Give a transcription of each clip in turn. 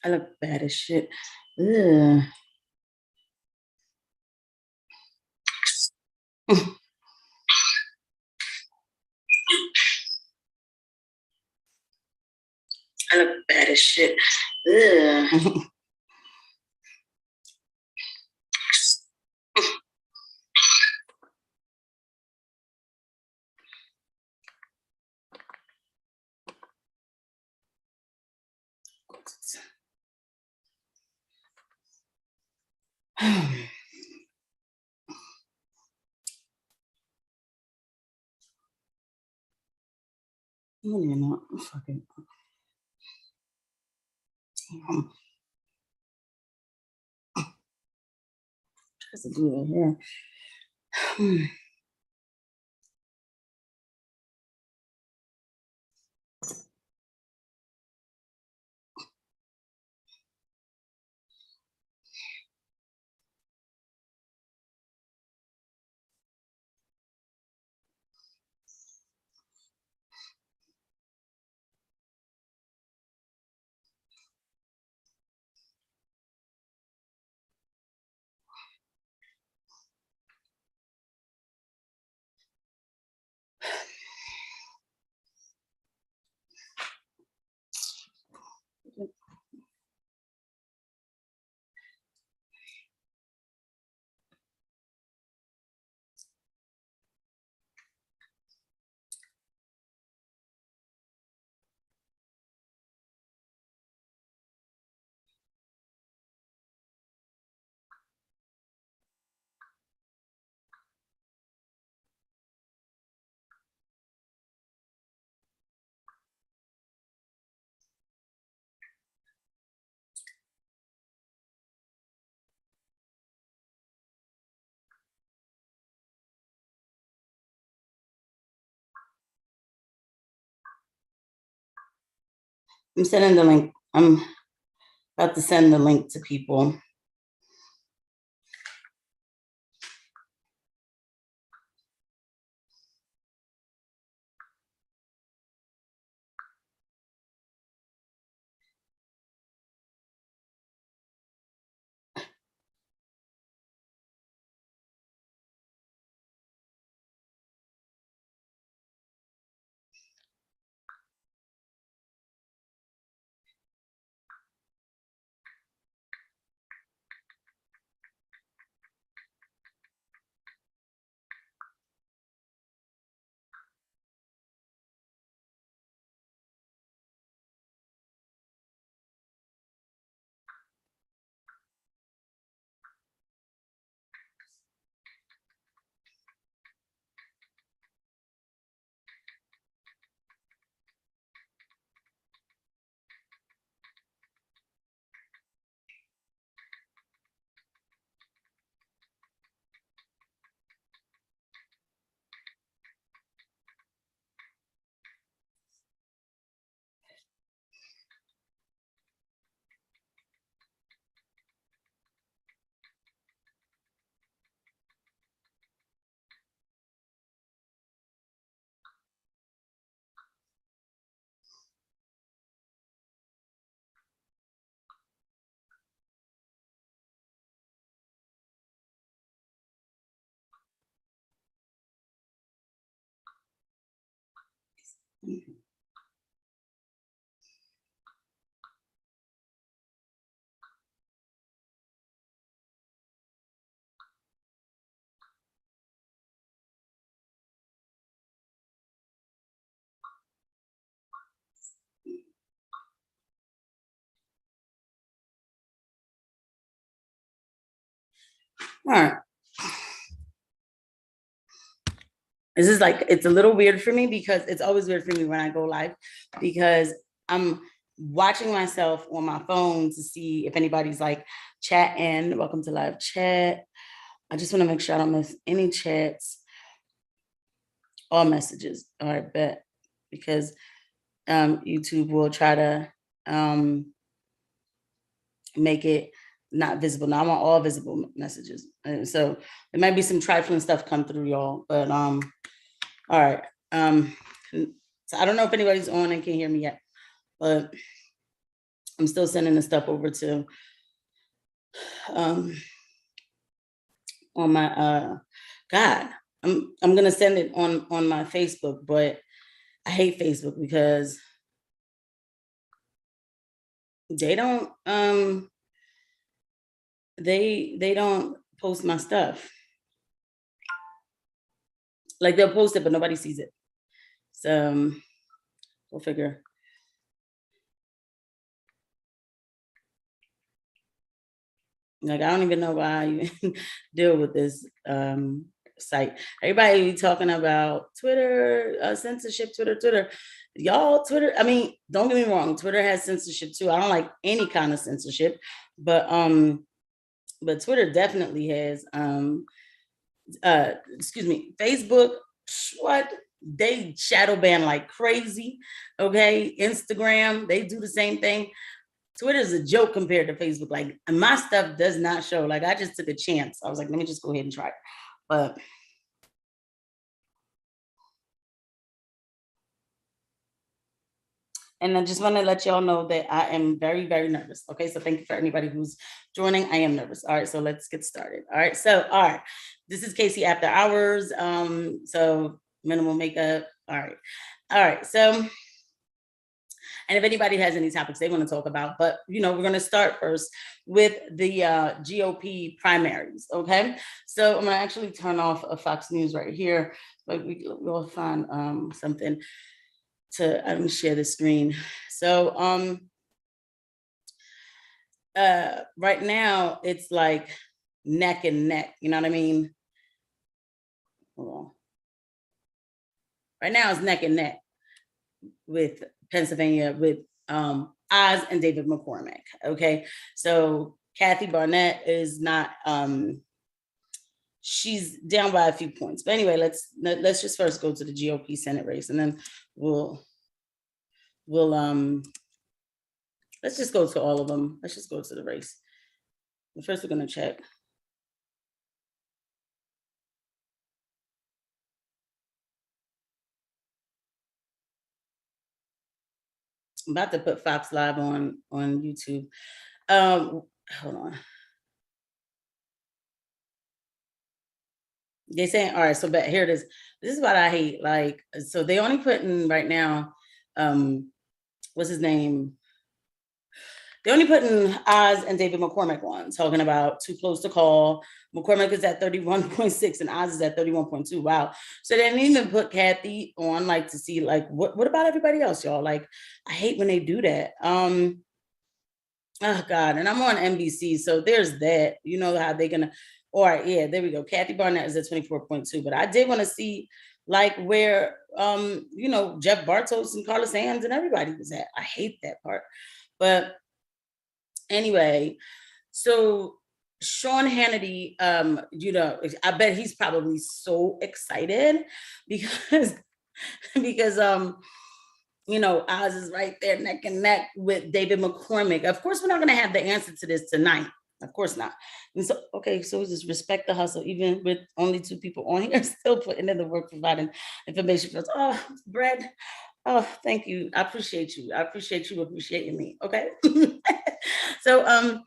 I look bad as shit. Ugh. I look bad as shit. Ugh. I don't even know. Fucking. Tries to do it here. I'm sending the link. I'm about to send the link to people. All right. This is like, it's a little weird for me because it's always weird for me when I go live because I'm watching myself on my phone to see if anybody's like chatting. Welcome to live chat. I just want to make sure I don't miss any chats or messages. All right, bet. Because YouTube will try to make it not visible. Now I want all visible messages. And so there might be some trifling stuff come through, y'all. But all right. So I don't know if anybody's on and can hear me yet, but I'm still sending the stuff over to on my God. I'm gonna send it on my Facebook, but I hate Facebook because they don't they don't post my stuff. Like they'll post it, but nobody sees it. So go figure. Like I don't even know why I even deal with this site. Everybody talking about Twitter censorship, Twitter. Y'all, Twitter. I mean, don't get me wrong. Twitter has censorship too. I don't like any kind of censorship, but Twitter definitely has. Excuse me, Facebook. What? They shadow ban like crazy. Okay, Instagram. They do the same thing. Twitter is a joke compared to Facebook. Like my stuff does not show. Like I just took a chance. I was like, let me just go ahead and try it. But and I just want to let y'all know that I am very, very nervous. Okay, so thank you for anybody who's joining. I am nervous. All right, so let's get started. All right, so all right, this is Casey After Hours. So minimal makeup. All right. So and if anybody has any topics they want to talk about, but we're going to start first with the GOP primaries. Okay, so I'm going to actually turn off a Fox News right here, but we'll find something to share the screen. So right now it's like neck and neck. You know what I mean? Hold on. Right now it's neck and neck with Pennsylvania with Oz and David McCormick. Okay, so Kathy Barnett is not. She's down by a few points, but anyway, let's just first go to the GOP Senate race, and then we'll let's just go to all of them. Let's just go to the race. But first, we're gonna check. I'm about to put Fox Live on YouTube. Hold on. They saying, all right, so but here it is. This is what I hate. Like, so they only putting right now, what's his name? They only putting Oz and David McCormick on, talking about too close to call. McCormick is at 31.6 and Oz is at 31.2. Wow. So they didn't even put Kathy on, like, to see, like, what about everybody else, y'all? Like, I hate when they do that. Oh God, and I'm on NBC, so there's that. You know how they're gonna. All right, yeah, there we go. Kathy Barnett is at 24.2, but I did want to see like where Jeff Bartos and Carlos Sands and everybody was at. I hate that part, but anyway, so Sean Hannity, I bet he's probably so excited because because Oz is right there neck and neck with David McCormick. Of course, we're not going to have the answer to this tonight. Of course not. And so, okay, so we just respect the hustle, even with only 2 people on here, still putting in the work, providing information for us. Oh, Brad. Oh, thank you. I appreciate you. I appreciate you appreciating me. Okay. So,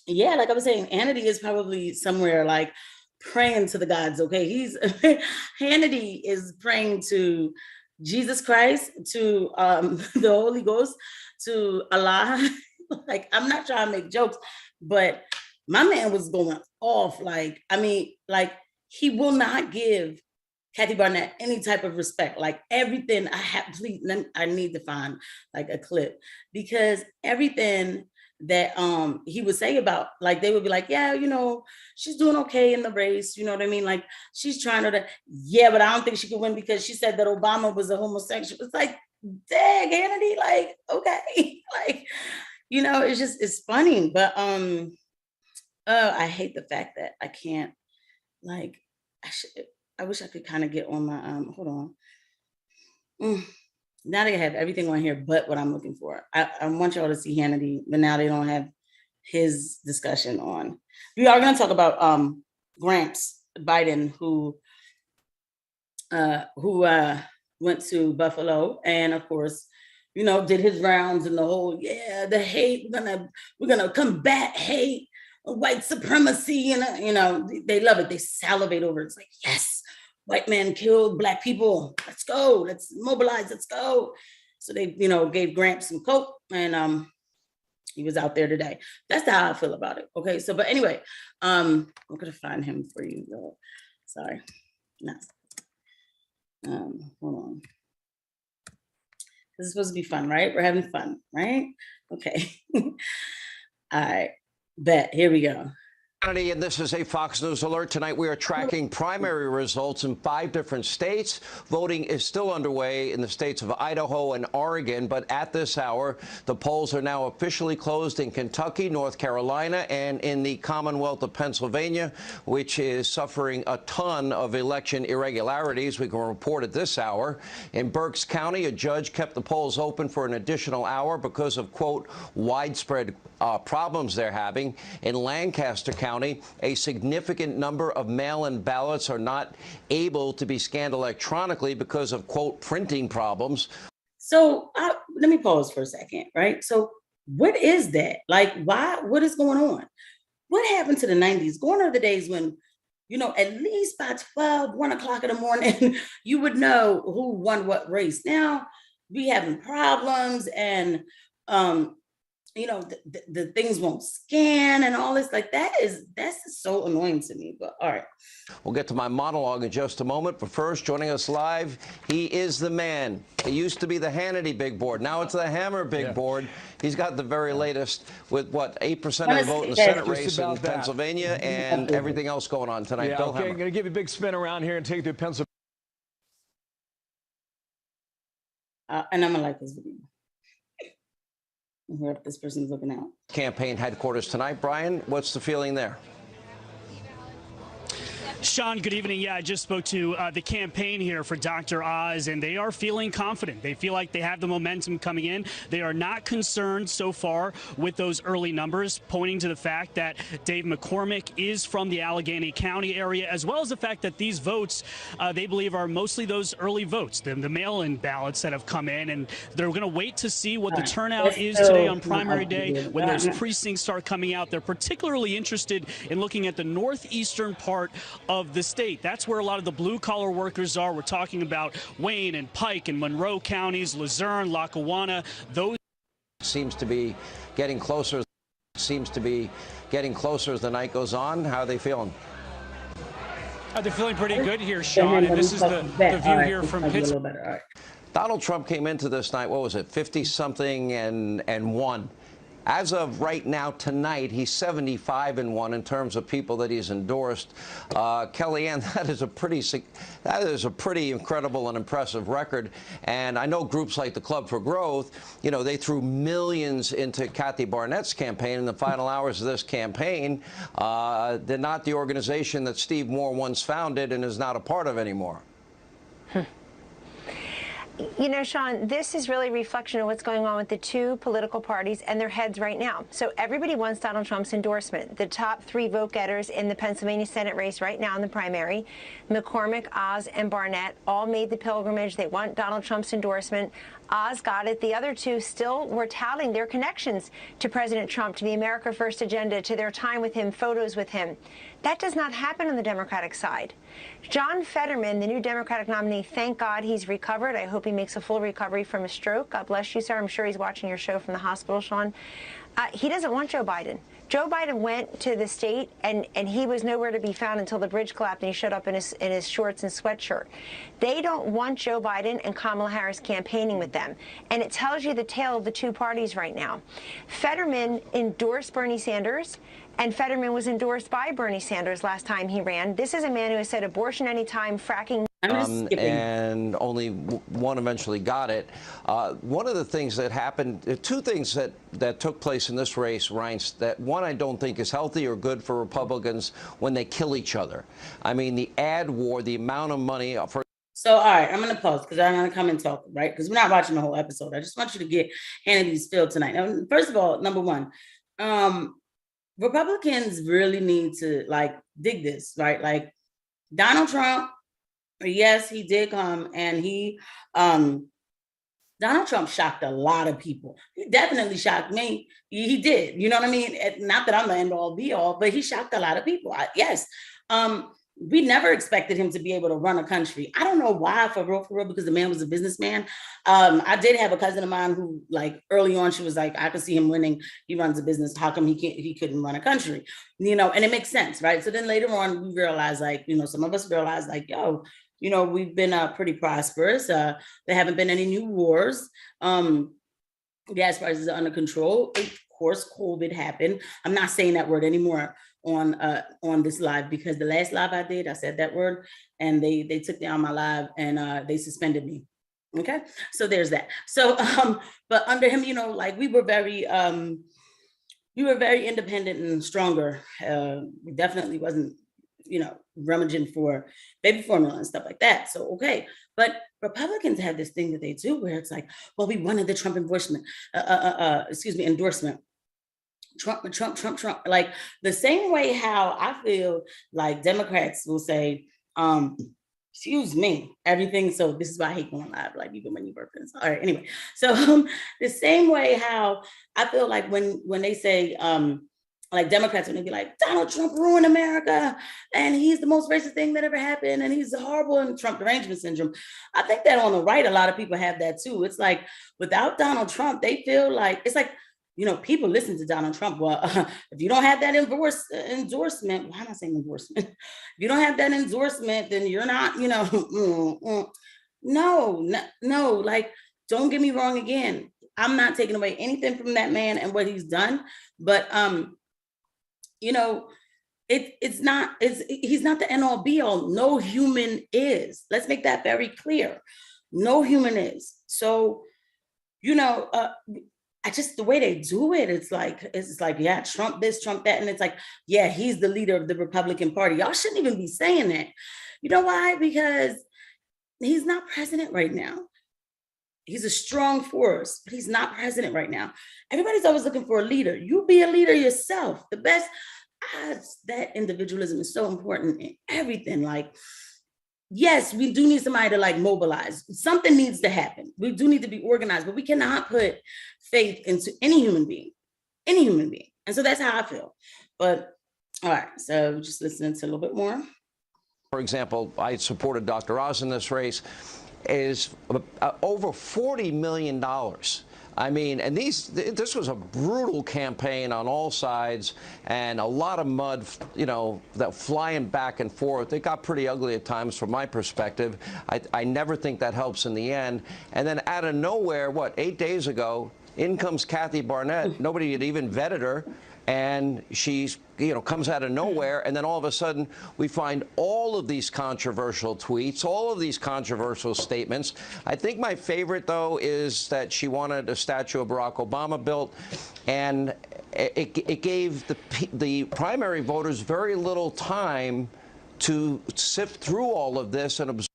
yeah, like I was saying, Hannity is probably somewhere like praying to the gods. Okay, Hannity is praying to Jesus Christ, to the Holy Ghost, to Allah. Like, I'm not trying to make jokes, but my man was going off. Like, I mean, like, he will not give Kathy Barnett any type of respect. Like, everything please, I need to find like a clip, because everything that he would say about, like, they would be like, yeah, she's doing okay in the race, you know what I mean, like, she's trying to, yeah, but I don't think she could win because she said that Obama was a homosexual. It's like, dang, Hannity, like, okay. Like, it's funny, but I hate the fact that I can't, like, I wish I could kind of get on my hold on. Now they have everything on here but what I'm looking for. I want y'all to see Hannity, but now they don't have his discussion on. We are going to talk about Gramps Biden, who went to Buffalo, and of course did his rounds and the whole, the hate, we're gonna combat hate, white supremacy, and they love it. They salivate over it. It's like, yes, white men killed Black people. Let's go. Let's mobilize. Let's go. So they, gave Grant some coke, and he was out there today. That's how I feel about it. Okay. So, but anyway, I'm gonna find him for you. Sorry. No. Hold on. This is supposed to be fun, right? We're having fun, right? Okay. All right. Bet. Here we go. And this is a Fox News alert. Tonight we are tracking primary results in 5 different states. Voting is still underway in the states of Idaho and Oregon, but at this hour, the polls are now officially closed in Kentucky, North Carolina, and in the Commonwealth of Pennsylvania, which is suffering a ton of election irregularities. We can report at this hour. In Berks County, a judge kept the polls open for an additional hour because of, quote, widespread problems they're having. In Lancaster County, a significant number of mail-in ballots are not able to be scanned electronically because of, quote, printing problems. So let me pause for a second, right? So what is that? Like, why? What is going on? What happened to the 90s? Gone are the days when, at least by 12, 1 o'clock in the morning, you would know who won what race. Now we having problems, and the things won't scan and all this. Like, that's so annoying to me. But all right. We'll get to my monologue in just a moment. But first, joining us live, he is the man. It used to be the Hannity big board. Now it's the Hammer big board. He's got the very latest with, what, 8% of the vote in the Senate race in Pennsylvania and everything else going on tonight. Bill Hammer. I'm going to give you a big spin around here and take you to Pennsylvania. And I'm going to like this video. Where this person's looking out. Campaign headquarters tonight. Brian, what's the feeling there? Sean, good evening. Yeah, I just spoke to the campaign here for Dr. Oz, and they are feeling confident. They feel like they have the momentum coming in. They are not concerned so far with those early numbers, pointing to the fact that Dave McCormick is from the Allegheny County area, as well as the fact that these votes, they believe, are mostly those early votes, the mail-in ballots that have come in, and they're going to wait to see what the turnout is today on primary day when those precincts start coming out. They're particularly interested in looking at the northeastern part of the state. That's where a lot of the blue-collar workers are. We're talking about Wayne and Pike and Monroe counties, Luzerne, Lackawanna. Those seems to be getting closer. Seems to be getting closer as the night goes on. How are they feeling? They're feeling pretty good here, Sean. And this is the view here from Pittsburgh. Donald Trump came into this night, what was it, 50-something and won. As of right now, tonight, he's 75-1 in terms of people that he's endorsed. Kellyanne, that is a pretty incredible and impressive record. And I know groups like the Club for Growth, they threw millions into Kathy Barnett's campaign in the final hours of this campaign. They're not the organization that Steve Moore once founded and is not a part of anymore. Sean, this is really a reflection of what's going on with the two political parties and their heads right now. So everybody wants Donald Trump's endorsement. The top 3 vote getters in the Pennsylvania Senate race right now in the primary, McCormick, Oz, and Barnett, all made the pilgrimage. They want Donald Trump's endorsement. Oz got it. The other 2 still were touting their connections to President Trump, to the America First agenda, to their time with him, photos with him. That does not happen on the Democratic side. John Fetterman, the new Democratic nominee, thank God he's recovered. I hope he makes a full recovery from a stroke. God bless you, sir. I'm sure he's watching your show from the hospital, Sean. He doesn't want Joe Biden. Joe Biden went to the state, and he was nowhere to be found until the bridge collapsed, and he showed up in his shorts and sweatshirt. They don't want Joe Biden and Kamala Harris campaigning with them. And it tells you the tale of the two parties right now. Fetterman endorsed Bernie Sanders, and Fetterman was endorsed by Bernie Sanders last time he ran. This is a man who has said abortion anytime, fracking. And only one eventually got it. One of the things that happened, 2 things that took place in this race, Reince, that one I don't think is healthy or good for Republicans when they kill each other. I mean, the ad war, the amount of money for. So, all right, I'm going to pause because I'm going to come and talk, right? Because we're not watching the whole episode. I just want you to get Hannity's feel tonight. Now, first of all, number one, Republicans really need to dig this, right? Like Donald Trump, yes, he did come and he Donald Trump shocked a lot of people. He definitely shocked me. He did. You know what I mean? Not that I'm the end all be all, but he shocked a lot of people. Yes. We never expected him to be able to run a country. I don't know why, for real, because the man was a businessman. I did have a cousin of mine who, like, early on, she was like, I could see him winning. He runs a business. How come he couldn't run a country? You know, and it makes sense, right? So then later on, we realized, like, you know, some of us realized, like, yo, you know, we've been pretty prosperous. There haven't been any new wars. Gas prices are under control. Of course, COVID happened. I'm not saying that word anymore on this live, because the last live I did, I said that word, and they took down my live, and they suspended me. Okay, so there's that. So but under him, you know, like, we were very independent and stronger. We definitely wasn't, you know, rummaging for baby formula and stuff like that. So, okay. But Republicans have this thing that they do where it's like, well, we wanted the Trump endorsement. Trump. Like, the same way how I feel like Democrats will say, excuse me, everything. So this is why I hate going live, like, even when you burp. All right, anyway. So the same way how I feel like when they say, like, Democrats, when they be like, Donald Trump ruined America, and he's the most racist thing that ever happened, and he's horrible, and Trump derangement syndrome. I think that on the right, a lot of people have that too. It's like, without Donald Trump, they feel like, it's like, you know, people listen to Donald Trump. Well, if you don't have that endorsement, why am I saying endorsement? If you don't have that endorsement, then you're not, you know, no, like, don't get me wrong again. I'm not taking away anything from that man and what he's done, but you know, he's not the end all be all. No human is. Let's make that very clear. No human is. So, you know, I just, the way they do it, it's like, yeah, Trump this, Trump that. And it's like, yeah, he's the leader of the Republican Party. Y'all shouldn't even be saying that. You know why? Because he's not president right now. He's a strong force, but he's not president right now. Everybody's always looking for a leader. You be a leader yourself. The best, that individualism is so important in everything. Like, yes, we do need somebody to, like, mobilize. Something needs to happen. We do need to be organized, but we cannot put faith into any human being. And so that's how I feel. But all right, so just listening to a little bit more. For example, I supported Dr. Oz in this race, is over $40 million. I mean, and this was a brutal campaign on all sides, and a lot of mud, you know, that flying back and forth. It got pretty ugly at times from my perspective. I never think that helps in the end. And then out of nowhere, 8 days ago, in comes Kathy Barnett. Nobody had even vetted her. And she's, you know, comes out of nowhere, and then all of a sudden we find all of these controversial tweets, all of these controversial statements. I think my favorite, though, is that she wanted a statue of Barack Obama built, and it gave the primary voters very little time to sift through all of this and absorb.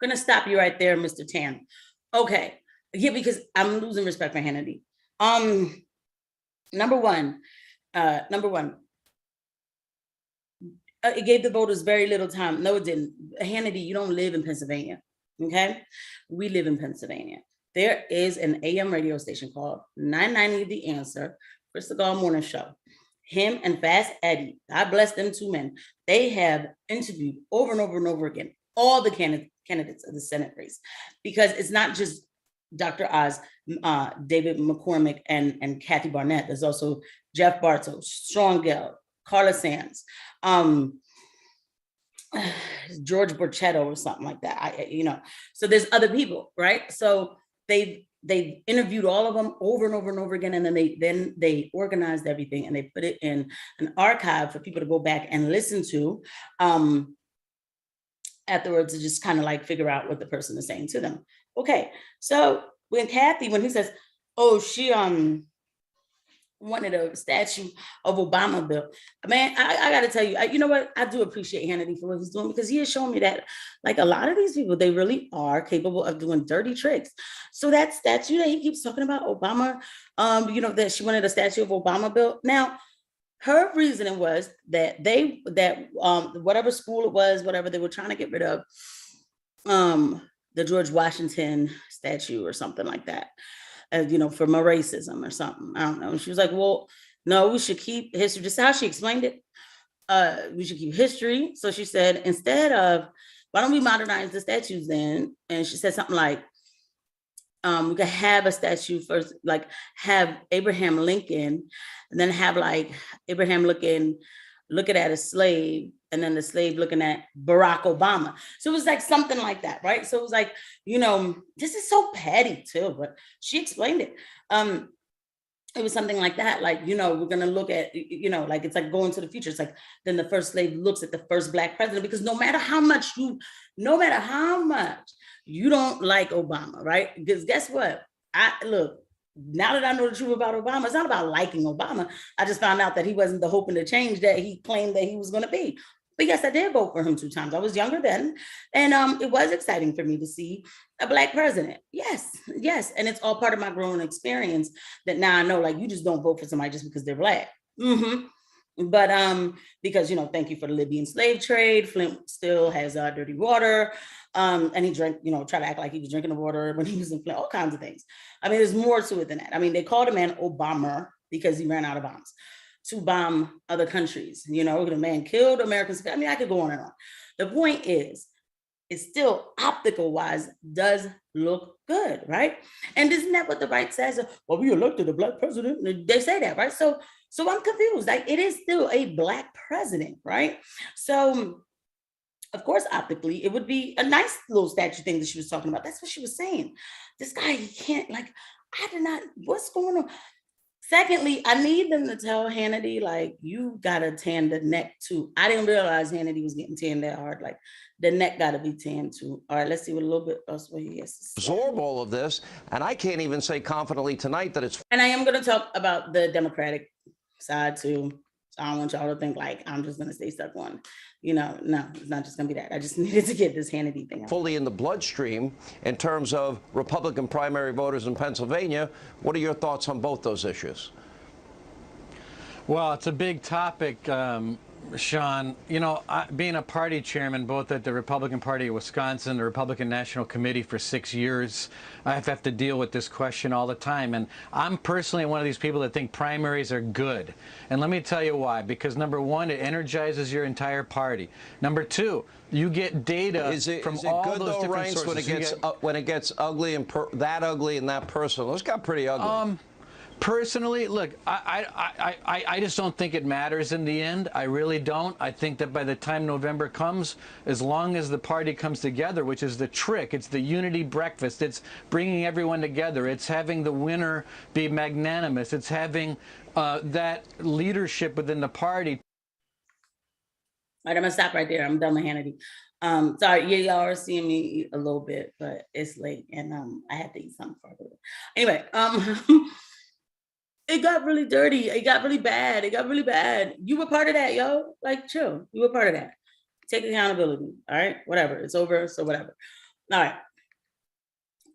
I'm gonna stop you right there, Mr. Tan. Okay, yeah, because I'm losing respect for Hannity. Number one, it gave the voters very little time. No, it didn't. Hannity, you don't live in Pennsylvania, okay? We live in Pennsylvania. There is an AM radio station called 990 The Answer, Chris Segal Morning Show. Him and Fast Eddie, God bless them two men, they have interviewed over and over and over again all the candidates of the Senate race, because it's not just Dr. Oz, David McCormick, and Kathy Barnett. There's also Jeff Bartow, Sean Gell, Carla Sands, George Borchetto or something like that. You know, so there's other people, right? So they interviewed all of them over and over and over again, and then they organized everything and they put it in an archive for people to go back and listen to afterwards, to just kind of like figure out what the person is saying to them. Okay, so when he says, oh, she wanted a statue of Obama built, man, I got to tell you, you know what? I do appreciate Hannity for what he's doing, because he has shown me that, like, a lot of these people, they really are capable of doing dirty tricks. So that statue that he keeps talking about, Obama, you know, that she wanted a statue of Obama built. Now, her reasoning was that whatever school it was, whatever they were trying to get rid of, the George Washington statue or something like that, you know, for more racism or something. I don't know. And she was like, well, no, we should keep history. Just how she explained it. We should keep history. So she said, instead of, why don't we modernize the statues then? And she said something like, we could have a statue first, like have Abraham Lincoln, and then have like Abraham looking at a slave, and then the slave looking at Barack Obama. So it was like something like that, right? So it was like, you know, this is so petty too, but she explained it. It was something like that, like, you know, we're gonna look at, you know, like it's like going to the future. It's like then the first slave looks at the first Black president, because no matter how much you don't like Obama, right? Because guess what? Look, now that I know the truth about Obama, it's not about liking Obama. I just found out that he wasn't the hope and the change that he claimed that he was going to be. But yes, I did vote for him 2 times. I was younger then, and it was exciting for me to see a Black president. Yes, and it's all part of my growing experience that now I know, like, you just don't vote for somebody just because they're Black. But because, you know, thank you for the Libyan slave trade. Flint still has dirty water. And he drank, you know, try to act like he was drinking the water when he was in Flint, all kinds of things. I mean, there's more to it than that. I mean, they called a man Obama because he ran out of bombs to bomb other countries. You know, the man killed Americans. I mean, I could go on and on. The point is, it still optical wise does look good, right? And isn't that what the right says? Well, we elected a Black president. They say that, right? So I'm confused. Like, it is still a Black president, right? So of course, optically, it would be a nice little statue thing that she was talking about. That's what she was saying. This guy, he can't, like, what's going on? Secondly, I need them to tell Hannity, like, you gotta tan the neck too. I didn't realize Hannity was getting tanned that hard. Like, the neck gotta be tanned too. All right, let's see what a little bit else what he has to say. Absorb all of this, and I can't even say confidently tonight that it's. And I am gonna talk about the Democratic side too. So I don't want y'all to think like I'm just gonna stay stuck on, you know, no, it's not just gonna be that. I just needed to get this Hannity thing out. Fully in the bloodstream in terms of Republican primary voters in Pennsylvania. What are your thoughts on both those issues? Well, it's a big topic, Sean. You know, being a party chairman both at the Republican Party of Wisconsin, the Republican National Committee for 6 years, I have to deal with this question all the time. And I'm personally one of these people that think primaries are good. And let me tell you why. Because number one, it energizes your entire party. Number two, you get data from all those different sources. When it gets ugly and that ugly and that personal? Those got pretty ugly. Personally, look, I just don't think it matters in the end. I really don't. I think that by the time November comes, as long as the party comes together, which is the trick, it's the unity breakfast, it's bringing everyone together, it's having the winner be magnanimous, it's having that leadership within the party. All right, I'm gonna stop right there. I'm done with Hannity. Sorry, yeah, y'all are seeing me eat a little bit, but it's late and I had to eat something further. Anyway, it got really dirty. It got really bad. It got really bad. You were part of that, yo. Like, chill. You were part of that. Take accountability. All right, whatever. It's over. So whatever. All right.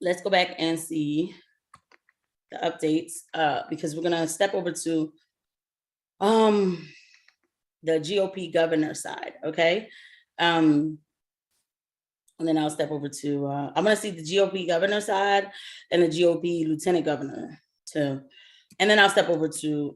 Let's go back and see the updates because we're gonna step over to the GOP governor side. Okay. And then I'll step over to I'm gonna see the GOP governor side and the GOP lieutenant governor too. And then I'll step over to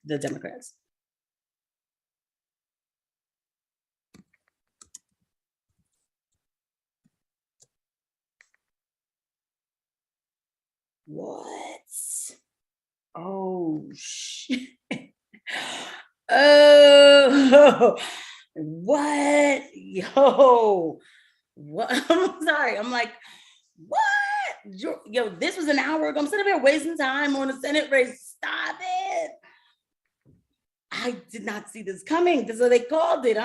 the Democrats. What? Oh shit. Oh, what? Yo, what? I'm sorry. I'm like, what? Yo, this was an hour ago. I'm sitting here wasting time on a Senate race. Stop it. I did not see this coming. So they called it.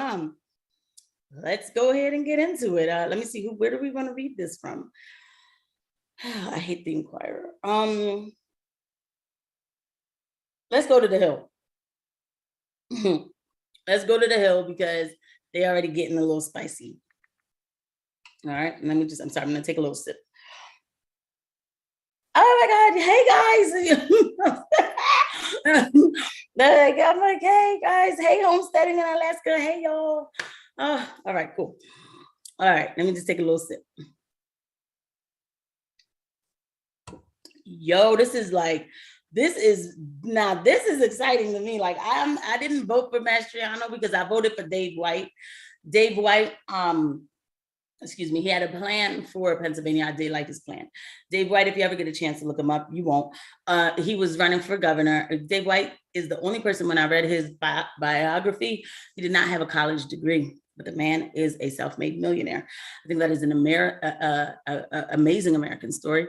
Let's go ahead and get into it. Let me see where do we want to read this from? I hate the Inquirer. Let's go to the Hill. Let's go to the Hill because they're already getting a little spicy. All right, I'm sorry, I'm gonna take a little sip. my God, hey guys. I'm like, hey guys, hey homesteading in Alaska, hey y'all. Oh, all right, cool. All right, let me just take a little sip. Yo, this is exciting to me. Like I didn't vote for Mastriano because I voted for Dave White. Dave White, excuse me, he had a plan for Pennsylvania. I did like his plan. Dave White, if you ever get a chance to look him up, you won't. He was running for governor. Dave White is the only person, when I read his biography, he did not have a college degree, but the man is a self-made millionaire. I think that is an amazing American story,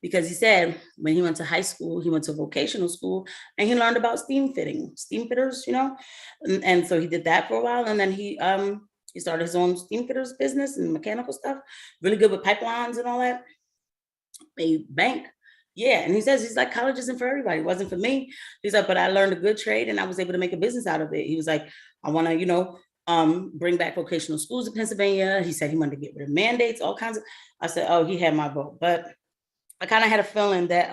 because he said when he went to high school, he went to vocational school and he learned about steam fitters, you know? And so he did that for a while. And then he started his own steam fitters business and mechanical stuff, really good with pipelines and all that. A bank. Yeah. And he says, he's like, college isn't for everybody. It wasn't for me. He's like, but I learned a good trade and I was able to make a business out of it. He was like, I want to, you know, bring back vocational schools in Pennsylvania. He said he wanted to get rid of mandates, all kinds of, I said, oh, he had my vote. But I kind of had a feeling that,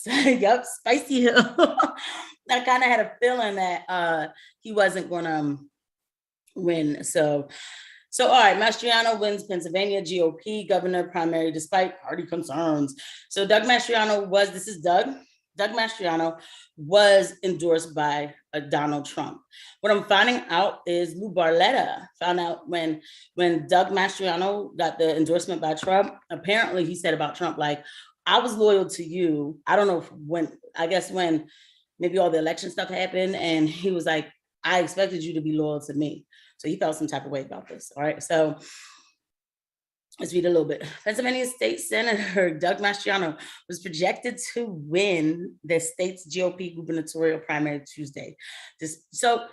yep, Spicy Hill. I kind of had a feeling that he wasn't going to win. So all right, Mastriano wins Pennsylvania GOP governor primary despite party concerns. So Doug Mastriano Doug Mastriano was endorsed by Donald Trump. What I'm finding out is Lou Barletta found out when Doug Mastriano got the endorsement by Trump, apparently he said about Trump, like, I was loyal to you. I don't know when maybe all the election stuff happened, and he was like, I expected you to be loyal to me. So he felt some type of way about this. All right, so let's read a little bit. Pennsylvania State Senator Doug Mastriano was projected to win the state's GOP gubernatorial primary Tuesday. So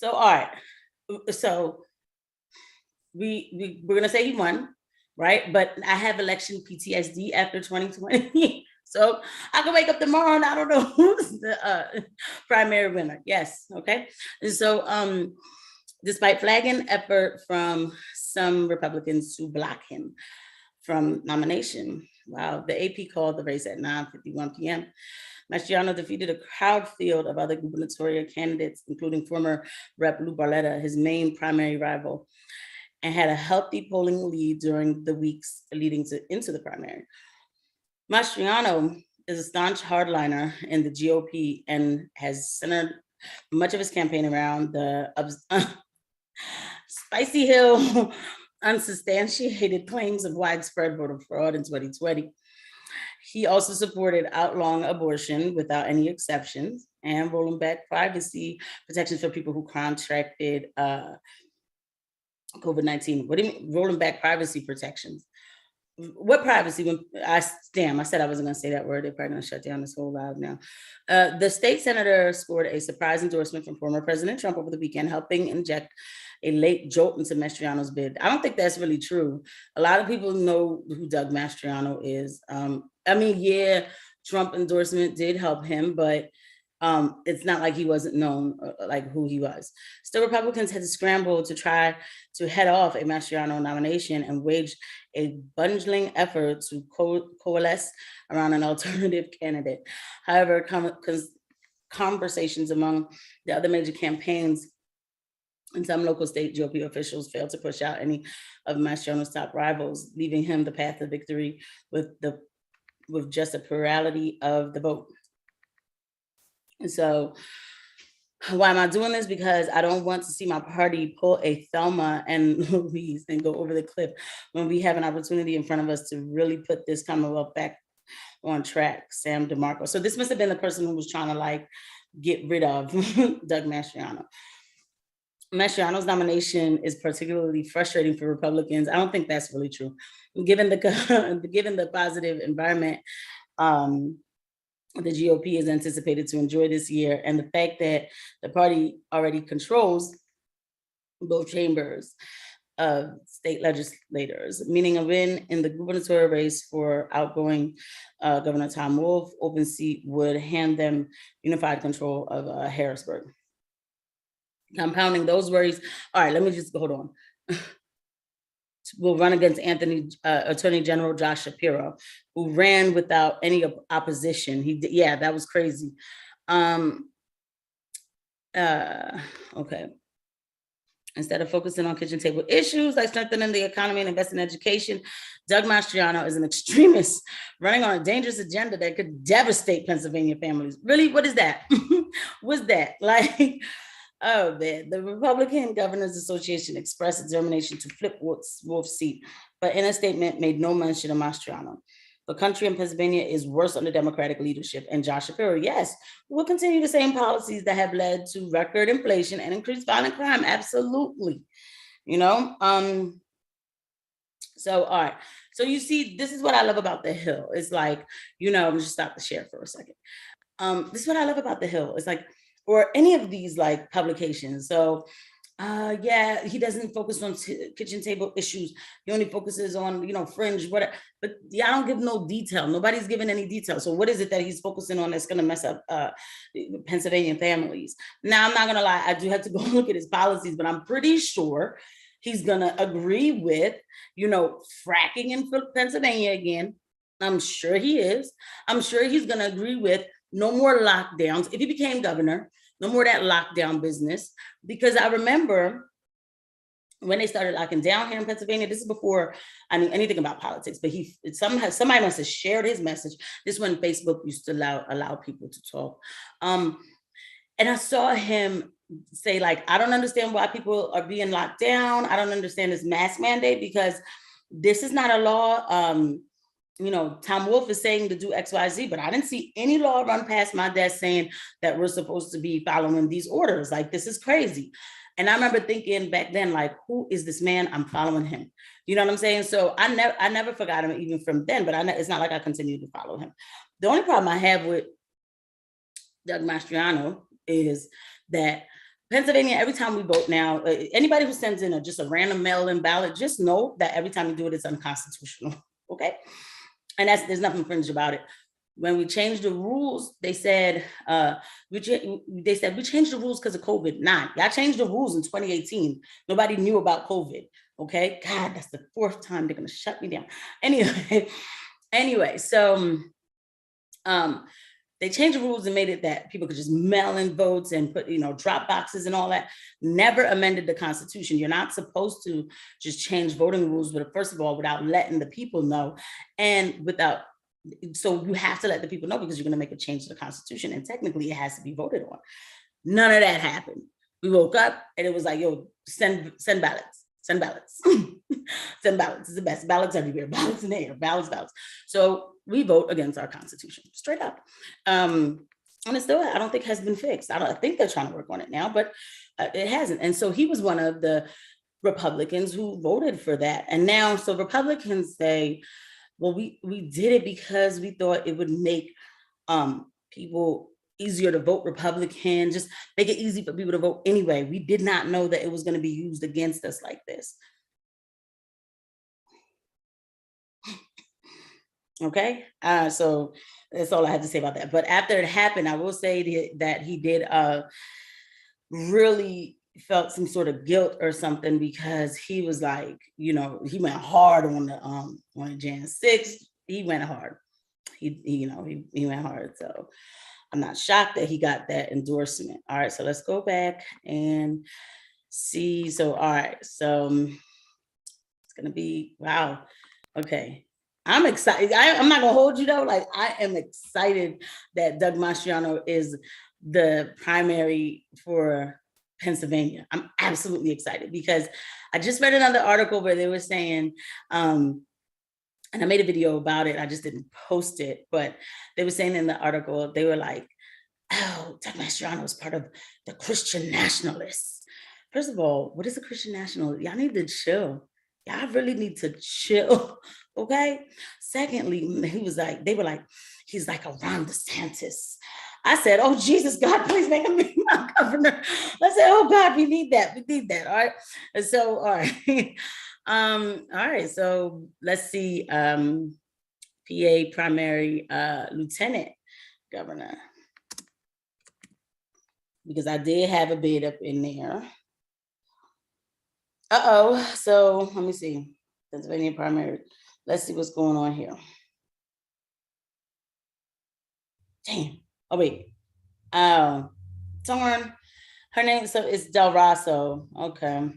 all right. So we're gonna say he won, right? But I have election PTSD after 2020. So I can wake up tomorrow and I don't know who's the primary winner. Yes, okay. And so despite flagging effort from some Republicans to block him from nomination. Wow, the AP called the race at 9:51 p.m. Mastriano defeated a crowd field of other gubernatorial candidates, including former Rep. Lou Barletta, his main primary rival, and had a healthy polling lead during the weeks leading into the primary. Mastriano is a staunch hardliner in the GOP and has centered much of his campaign around the Spicy Hill unsubstantiated claims of widespread voter fraud in 2020. He also supported outlawing abortion without any exceptions and rolling back privacy protections for people who contracted COVID-19. What do you mean rolling back privacy protections? What privacy? When I said I wasn't going to say that word. They're probably going to shut down this whole live now. The state senator scored a surprise endorsement from former President Trump over the weekend, helping inject a late jolt into Mastriano's bid. I don't think that's really true. A lot of people know who Doug Mastriano is. I mean, yeah, Trump endorsement did help him, but it's not like he wasn't known like who he was. Still, Republicans had to scramble to try to head off a Mastriano nomination and waged a bungling effort to coalesce around an alternative candidate. However, conversations among the other major campaigns and some local state GOP officials failed to push out any of Mastriano's top rivals, leaving him the path to victory with just a plurality of the vote. And so why am I doing this? Because I don't want to see my party pull a Thelma and Louise and go over the cliff when we have an opportunity in front of us to really put this Commonwealth back on track. Sam DeMarco. So this must have been the person who was trying to like get rid of Doug Mastriano. Mastriano's nomination is particularly frustrating for Republicans. I don't think that's really true. Given the positive environment the GOP is anticipated to enjoy this year, and the fact that the party already controls both chambers of state legislators, meaning a win in the gubernatorial race for outgoing Governor Tom Wolf, open seat would hand them unified control of Harrisburg. Compounding those worries. All right, let me just hold on. will run against Attorney General Josh Shapiro, who ran without any opposition. Yeah, that was crazy. Okay. Instead of focusing on kitchen table issues like strengthening the economy and investing in education, Doug Mastriano is an extremist running on a dangerous agenda that could devastate Pennsylvania families. Really? What is that? What's that? Like, oh man, the Republican Governors Association expressed determination to flip Wolf's seat, but in a statement made no mention of Mastriano. The country in Pennsylvania is worse under Democratic leadership, and Josh Shapiro, yes, will continue the same policies that have led to record inflation and increased violent crime. Absolutely. You know, so all right. So you see, this is what I love about the Hill. It's like, you know, I'm just stop the share for a second. This is what I love about the Hill. It's like, or any of these like publications. So yeah, he doesn't focus on kitchen table issues. He only focuses on, you know, fringe, whatever. But yeah, I don't give no detail. Nobody's giving any detail. So what is it that he's focusing on that's going to mess up Pennsylvania families? Now, I'm not going to lie. I do have to go look at his policies, but I'm pretty sure he's going to agree with, you know, fracking in Pennsylvania again. I'm sure he is. I'm sure he's going to agree with no more lockdowns. If he became governor, no more of that lockdown business, because I remember when they started locking down here in Pennsylvania. This is before I knew anything about politics, but somebody must have shared his message. This when Facebook used to allow people to talk. And I saw him say, like, I don't understand why people are being locked down. I don't understand this mask mandate because this is not a law. You know, Tom Wolf is saying to do X, Y, Z, but I didn't see any law run past my desk saying that we're supposed to be following these orders. Like, this is crazy. And I remember thinking back then, like, who is this man? I'm following him. You know what I'm saying? So I never forgot him even from then, but it's not like I continued to follow him. The only problem I have with Doug Mastriano is that Pennsylvania, every time we vote now, anybody who sends in just a random mail-in ballot, just know that every time you do it, it's unconstitutional. Okay. And there's nothing fringe about it. When we changed the rules, they said we changed the rules because of COVID. Nah, y'all changed the rules in 2018. Nobody knew about COVID. Okay, God, that's the fourth time they're gonna shut me down. Anyway, so they changed the rules and made it that people could just mail in votes and put, you know, drop boxes and all that. Never amended the Constitution. You're not supposed to just change voting rules, but first of all, without letting the people know, and so you have to let the people know because you're going to make a change to the Constitution, and technically it has to be voted on. None of that happened. We woke up and it was like, yo, send ballots. Send ballots. Send ballots is the best. Ballots everywhere. Ballots in the air. Ballots. So we vote against our Constitution, straight up. And it's still, I don't think has been fixed. I think they're trying to work on it now, but it hasn't. And so he was one of the Republicans who voted for that. And now, so Republicans say, well, we did it because we thought it would make people easier to vote Republican, just make it easy for people to vote anyway. We did not know that it was going to be used against us like this. Okay, so that's all I have to say about that. But after it happened, I will say that he did really felt some sort of guilt or something, because he was like, you know, he went hard on the Jan 6th. He went hard. He went hard. So I'm not shocked that he got that endorsement. All right, so let's go back and see. So all right, so it's gonna be, wow. Okay. I'm excited. I'm not gonna hold you though. Like, I am excited that Doug Mastriano is the primary for Pennsylvania. I'm absolutely excited because I just read another article where they were saying, and I made a video about it. I just didn't post it, but they were saying in the article, they were like, oh, Doug Mastriano is part of the Christian nationalists. First of all, what is a Christian nationalist? Y'all need to chill. Y'all really need to chill. Okay. Secondly, they were like, he's like a Ron DeSantis. I said, oh, Jesus, God, please make him be my governor. I said, oh, God, we need that. We need that. All right. And so, all right. All right. So let's see. PA primary lieutenant governor. Because I did have a bid up in there. So let me see. Pennsylvania primary. Let's see what's going on here. Damn. Oh, wait. Oh, darn. Her name is Del Rosso. Okay.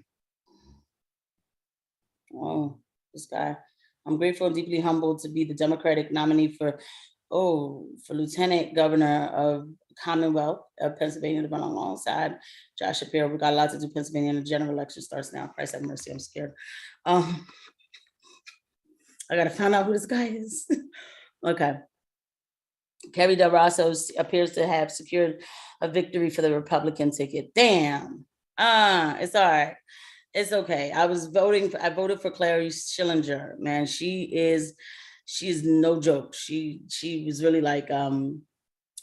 Oh, this guy. I'm grateful and deeply humbled to be the Democratic nominee for Lieutenant Governor of Commonwealth of Pennsylvania to run alongside Josh Shapiro. We got a lot to do. Pennsylvania, and the general election starts now. Christ have mercy, I'm scared. I gotta find out who this guy is. Okay. Kerry Del Rosso appears to have secured a victory for the Republican ticket. Damn. It's all right. It's okay. I voted for Clary Schillinger. Man, she's no joke. She was really like,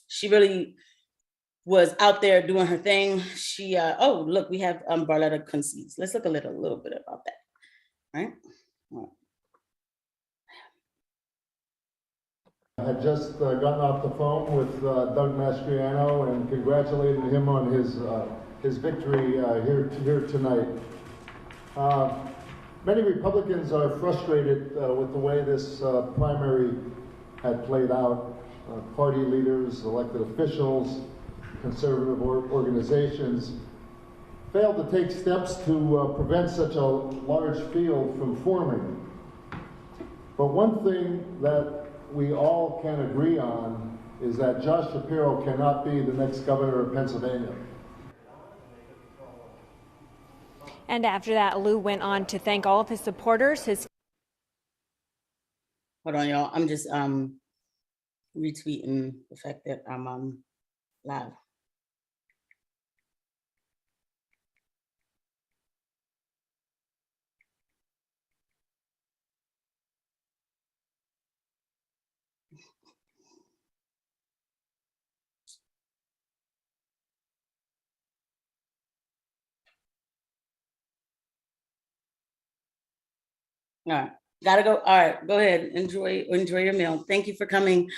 she really was out there doing her thing. She, oh, look, we have Barletta concedes. Let's look a little bit about that, right? I had just gotten off the phone with Doug Mastriano and congratulated him on his victory here tonight. Many Republicans are frustrated with the way this primary had played out. Party leaders, elected officials, conservative organizations failed to take steps to prevent such a large field from forming. But one thing that we all can agree on is that Josh Shapiro cannot be the next governor of Pennsylvania. And after that, Lou went on to thank all of his supporters. Hold on, y'all. I'm just retweeting the fact that I'm live. All right, gotta go. All right, go ahead. Enjoy your meal. Thank you for coming.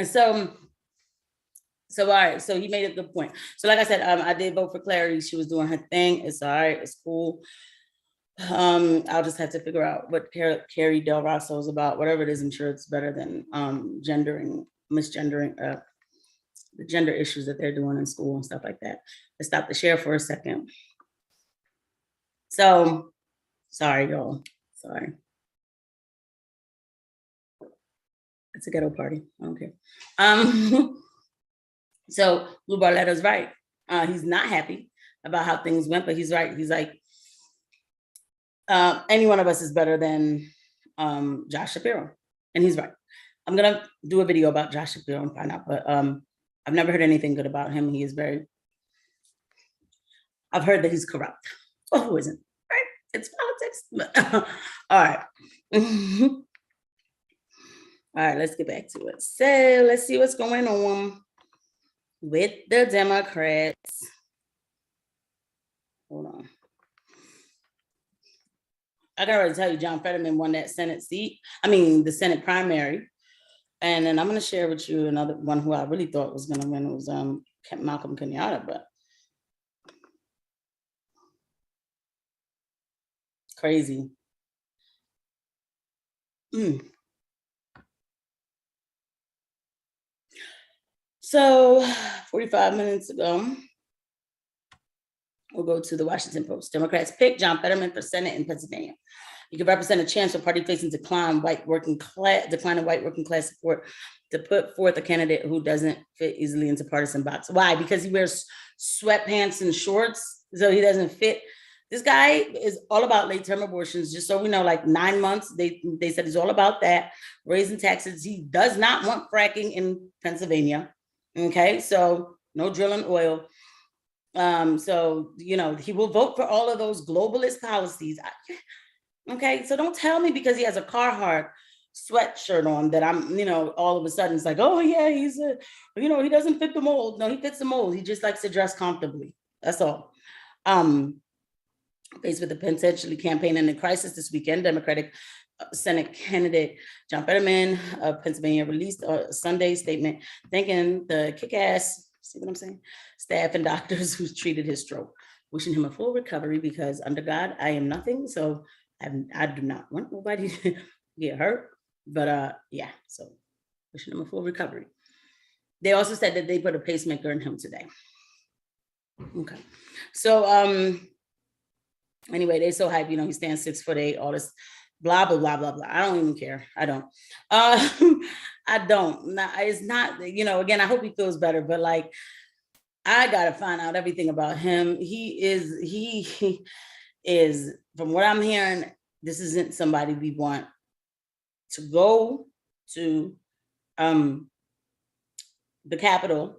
So all right, so you made a good point. So like I said, I did vote for Clary. She was doing her thing. It's all right. It's cool. I'll just have to figure out what Kerry Del Rosso is about. Whatever it is, I'm sure it's better than misgendering the gender issues that they're doing in school and stuff like that. Let's stop the share for a second. So, sorry, y'all. Sorry. It's a ghetto party. I don't care. So Lou Barletta's right. He's not happy about how things went, but he's right. He's like, any one of us is better than Josh Shapiro. And he's right. I'm gonna do a video about Josh Shapiro and find out, but I've never heard anything good about him. He is I've heard that he's corrupt. Oh, who isn't? Right? It's politics. All right. All right, let's get back to it. So let's see what's going on with the Democrats. Hold on. I can already tell you, John Fetterman won that Senate seat. I mean, the Senate primary. And then I'm going to share with you another one who I really thought was going to win. It was Malcolm Kenyatta, but crazy. So 45 minutes ago, we'll go to the Washington Post. Democrats pick John Fetterman for Senate in Pennsylvania. You could represent a chance for party facing decline in white working class support to put forth a candidate who doesn't fit easily into partisan box. Why? Because he wears sweatpants and shorts, so he doesn't fit. This guy is all about late-term abortions, just so we know, like 9 months. They said he's all about that, raising taxes. He does not want fracking in Pennsylvania. Okay, so no drilling oil. So, you know, he will vote for all of those globalist policies. Okay, so don't tell me because he has a Carhartt sweatshirt on that I'm, you know, all of a sudden it's like, oh yeah, he's a, you know, he doesn't fit the mold. No, he fits the mold. He just likes to dress comfortably. That's all. Faced with the potentially campaign in crisis this weekend, Democratic Senate candidate John Fetterman of Pennsylvania released a Sunday statement thanking the kick-ass, see what I'm saying, staff and doctors who treated his stroke, wishing him a full recovery because under God, I am nothing. So I do not want nobody to get hurt, but yeah, so wishing him a full recovery. They also said that they put a pacemaker in him today. Okay. So anyway, they so hype, he stands 6'8", all this blah blah blah blah blah. I don't even care. I don't. I don't. It's not, again, I hope he feels better, but like I gotta find out everything about him. He is, from what I'm hearing, this isn't somebody we want to go to the Capitol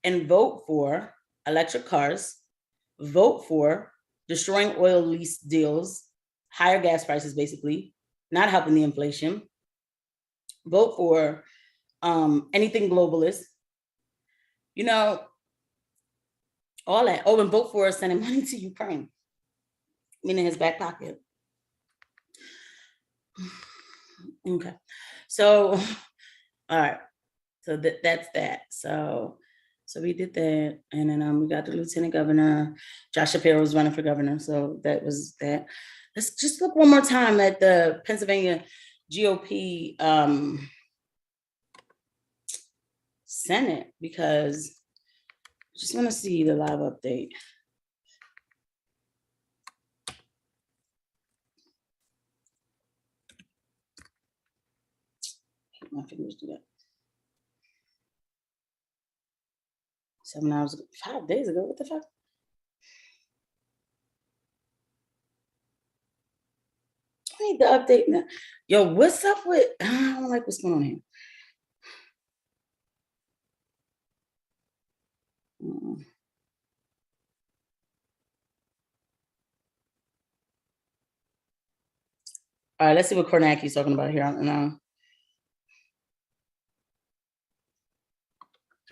and vote for electric cars, vote for destroying oil lease deals, higher gas prices, basically, not helping the inflation, vote for anything globalist, all that. Oh, and vote for sending money to Ukraine, meaning his back pocket. Okay, so, all right, so that's that. So we did that, and then we got the lieutenant governor. Josh Shapiro was running for governor, so that was that. Let's just look one more time at the Pennsylvania GOP Senate, because I just want to see the live update. My fingers do that. 7 hours ago, 5 days ago. What the fuck? I need the update now. Yo, what's up with? I don't like what's going on here. All right, let's see what Kornacki's talking about here now.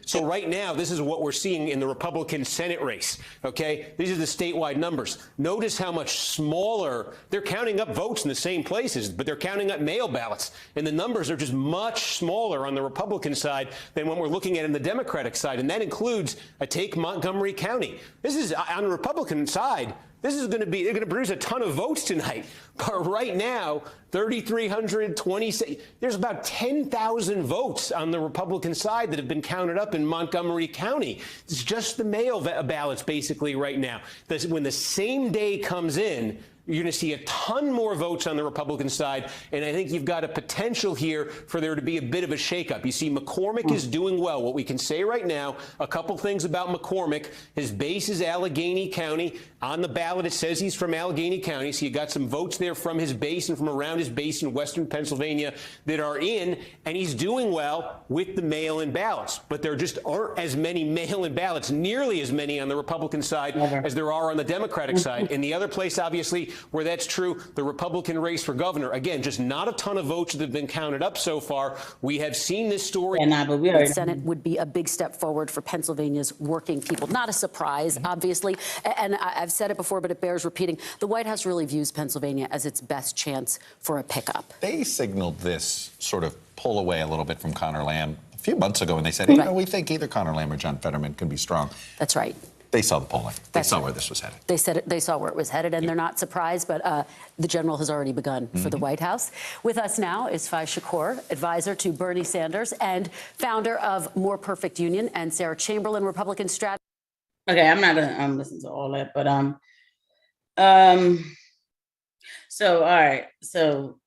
So right now, this is what we're seeing in the Republican Senate race, okay? These are the statewide numbers. Notice how much smaller, they're counting up votes in the same places, but they're counting up mail ballots. And the numbers are just much smaller on the Republican side than when we're looking at in the Democratic side. And that includes, take Montgomery County. This is, on the Republican side, this is going to be, they're going to produce a ton of votes tonight. But right now, 3,326, there's about 10,000 votes on the Republican side that have been counted up in Montgomery County. It's just the mail ballots basically right now. When the same day comes in, you're going to see a ton more votes on the Republican side, and I think you've got a potential here for there to be a bit of a shakeup. You see, McCormick is doing well. What we can say right now, a couple things about McCormick. His base is Allegheny County. On the ballot, it says he's from Allegheny County, so you got some votes there from his base and from around his base in western Pennsylvania that are in, and he's doing well with the mail-in ballots. But there just aren't as many mail-in ballots, nearly as many on the Republican side as there are on the Democratic side. And the other place, obviously, where that's true, the Republican race for governor. Again, just not a ton of votes that have been counted up so far. We have seen this story. The Senate would be a big step forward for Pennsylvania's working people. Not a surprise, obviously. And I've said it before, but it bears repeating. The White House really views Pennsylvania as its best chance for a pickup. They signaled this sort of pull away a little bit from Conor Lamb a few months ago, and they said, hey, we think either Conor Lamb or John Fetterman can be strong. That's right. They saw the polling. They saw where this was headed. They said they saw where it was headed, and they're not surprised, but the general has already begun for the White House. With us now is Faiz Shakur, advisor to Bernie Sanders and founder of More Perfect Union, and Sarah Chamberlain, Republican strategist. Okay, I'm not gonna listen to all that, but so all right, so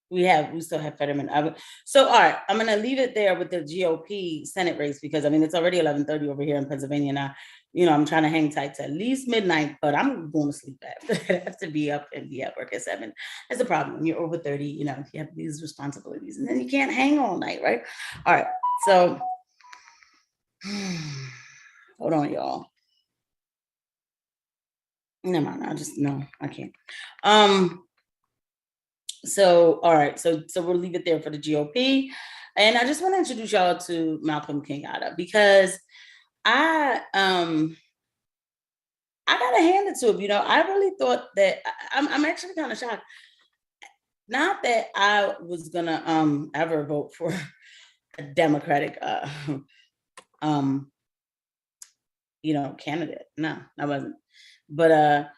we still have Fetterman. So all right, I'm gonna leave it there with the GOP Senate race, because I mean it's already 11:30 over here in Pennsylvania now. I'm trying to hang tight to at least midnight, but I'm going to sleep after that. I have to be up and be at work at 7. That's the problem. When you're over 30, you have these responsibilities, and then you can't hang all night, right? All right, so hold on, y'all. Never mind. I can't. So, all right. So we'll leave it there for the GOP. And I just want to introduce y'all to Malcolm Kenyatta, because I gotta hand it to him. I really thought that I'm actually kind of shocked. Not that I was gonna ever vote for a Democratic candidate. No, I wasn't. But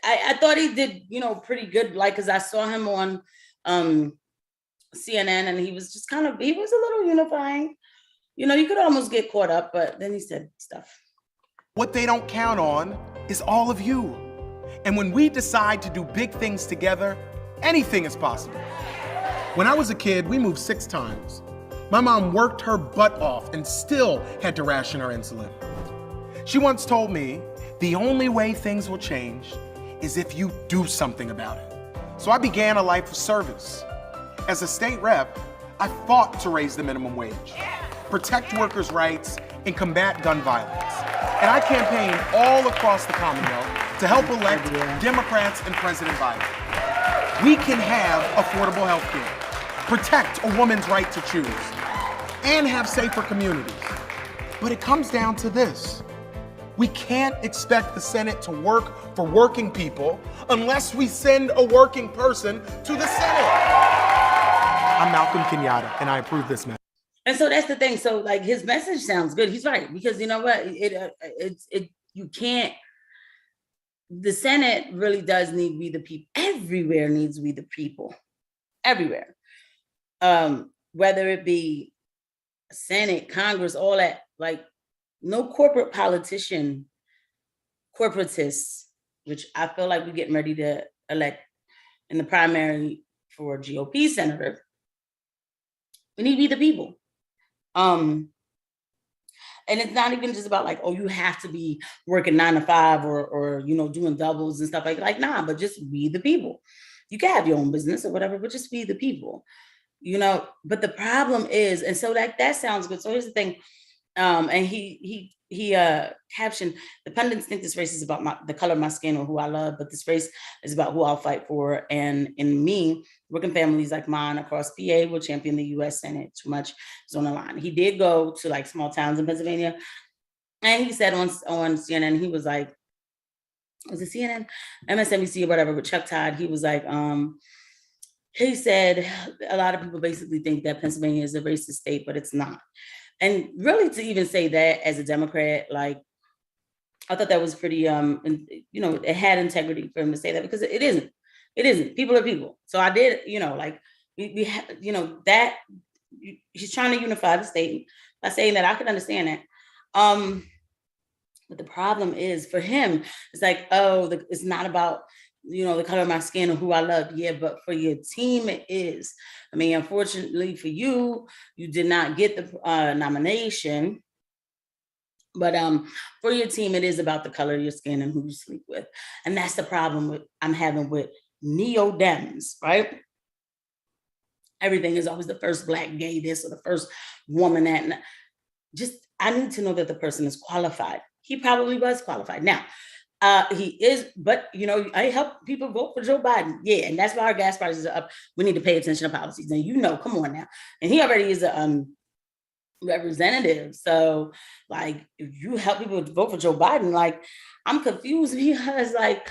I thought he did, pretty good. Like, cause I saw him on CNN, and he was just he was a little unifying. You could almost get caught up, but then he said stuff. What they don't count on is all of you. And when we decide to do big things together, anything is possible. When I was a kid, we moved 6 times. My mom worked her butt off and still had to ration her insulin. She once told me, the only way things will change is if you do something about it. So I began a life of service. As a state rep, I fought to raise the minimum wage, protect workers' rights, and combat gun violence. And I campaigned all across the Commonwealth to help elect Democrats and President Biden. We can have affordable health care, protect a woman's right to choose, and have safer communities. But it comes down to this. We can't expect the Senate to work for working people unless we send a working person to the Senate. I'm Malcolm Kenyatta, and I approve this message. And so that's the thing. So like his message sounds good. He's right, because you know what? You can't. The Senate really does need we the people. Everywhere needs we the people. Everywhere. Whether it be Senate, Congress, all that. Like, no corporate politician, corporatists, which I feel like we're getting ready to elect in the primary for GOP senator. We need we the people. And it's not even just about like, oh, you have to be working 9 to 5 or doing doubles and stuff like nah, but just be the people. You can have your own business or whatever, but just be the people, but the problem is, and so that sounds good. So here's the thing. And he captioned, the pundits think this race is about the color of my skin or who I love, but this race is about who I'll fight for. And in me, working families like mine across PA will champion the U.S. Senate. Too much is on the line. He did go to like small towns in Pennsylvania, and he said on CNN, he was like, was it CNN, MSNBC or whatever, with Chuck Todd, he was like, he said a lot of people basically think that Pennsylvania is a racist state, but it's not. And really, to even say that as a Democrat, like, I thought that was pretty, it had integrity for him to say that, because it isn't. It isn't. People are people. So I did, we have, that he's trying to unify the state by saying that. I can understand that. But the problem is for him, it's like, it's not about, the color of my skin or who I love. Yeah, but for your team, it is. I mean, unfortunately for you, you did not get the nomination. But for your team, it is about the color of your skin and who you sleep with. And that's the problem I'm having with neo-Dems, right? Everything is always the first Black gay this or the first woman that. I need to know that the person is qualified. He probably was qualified. Now, he is, but I help people vote for Joe Biden. Yeah, and that's why our gas prices are up. We need to pay attention to policies. And come on now. And he already is a representative. So, like, if you help people vote for Joe Biden, like, I'm confused because, like,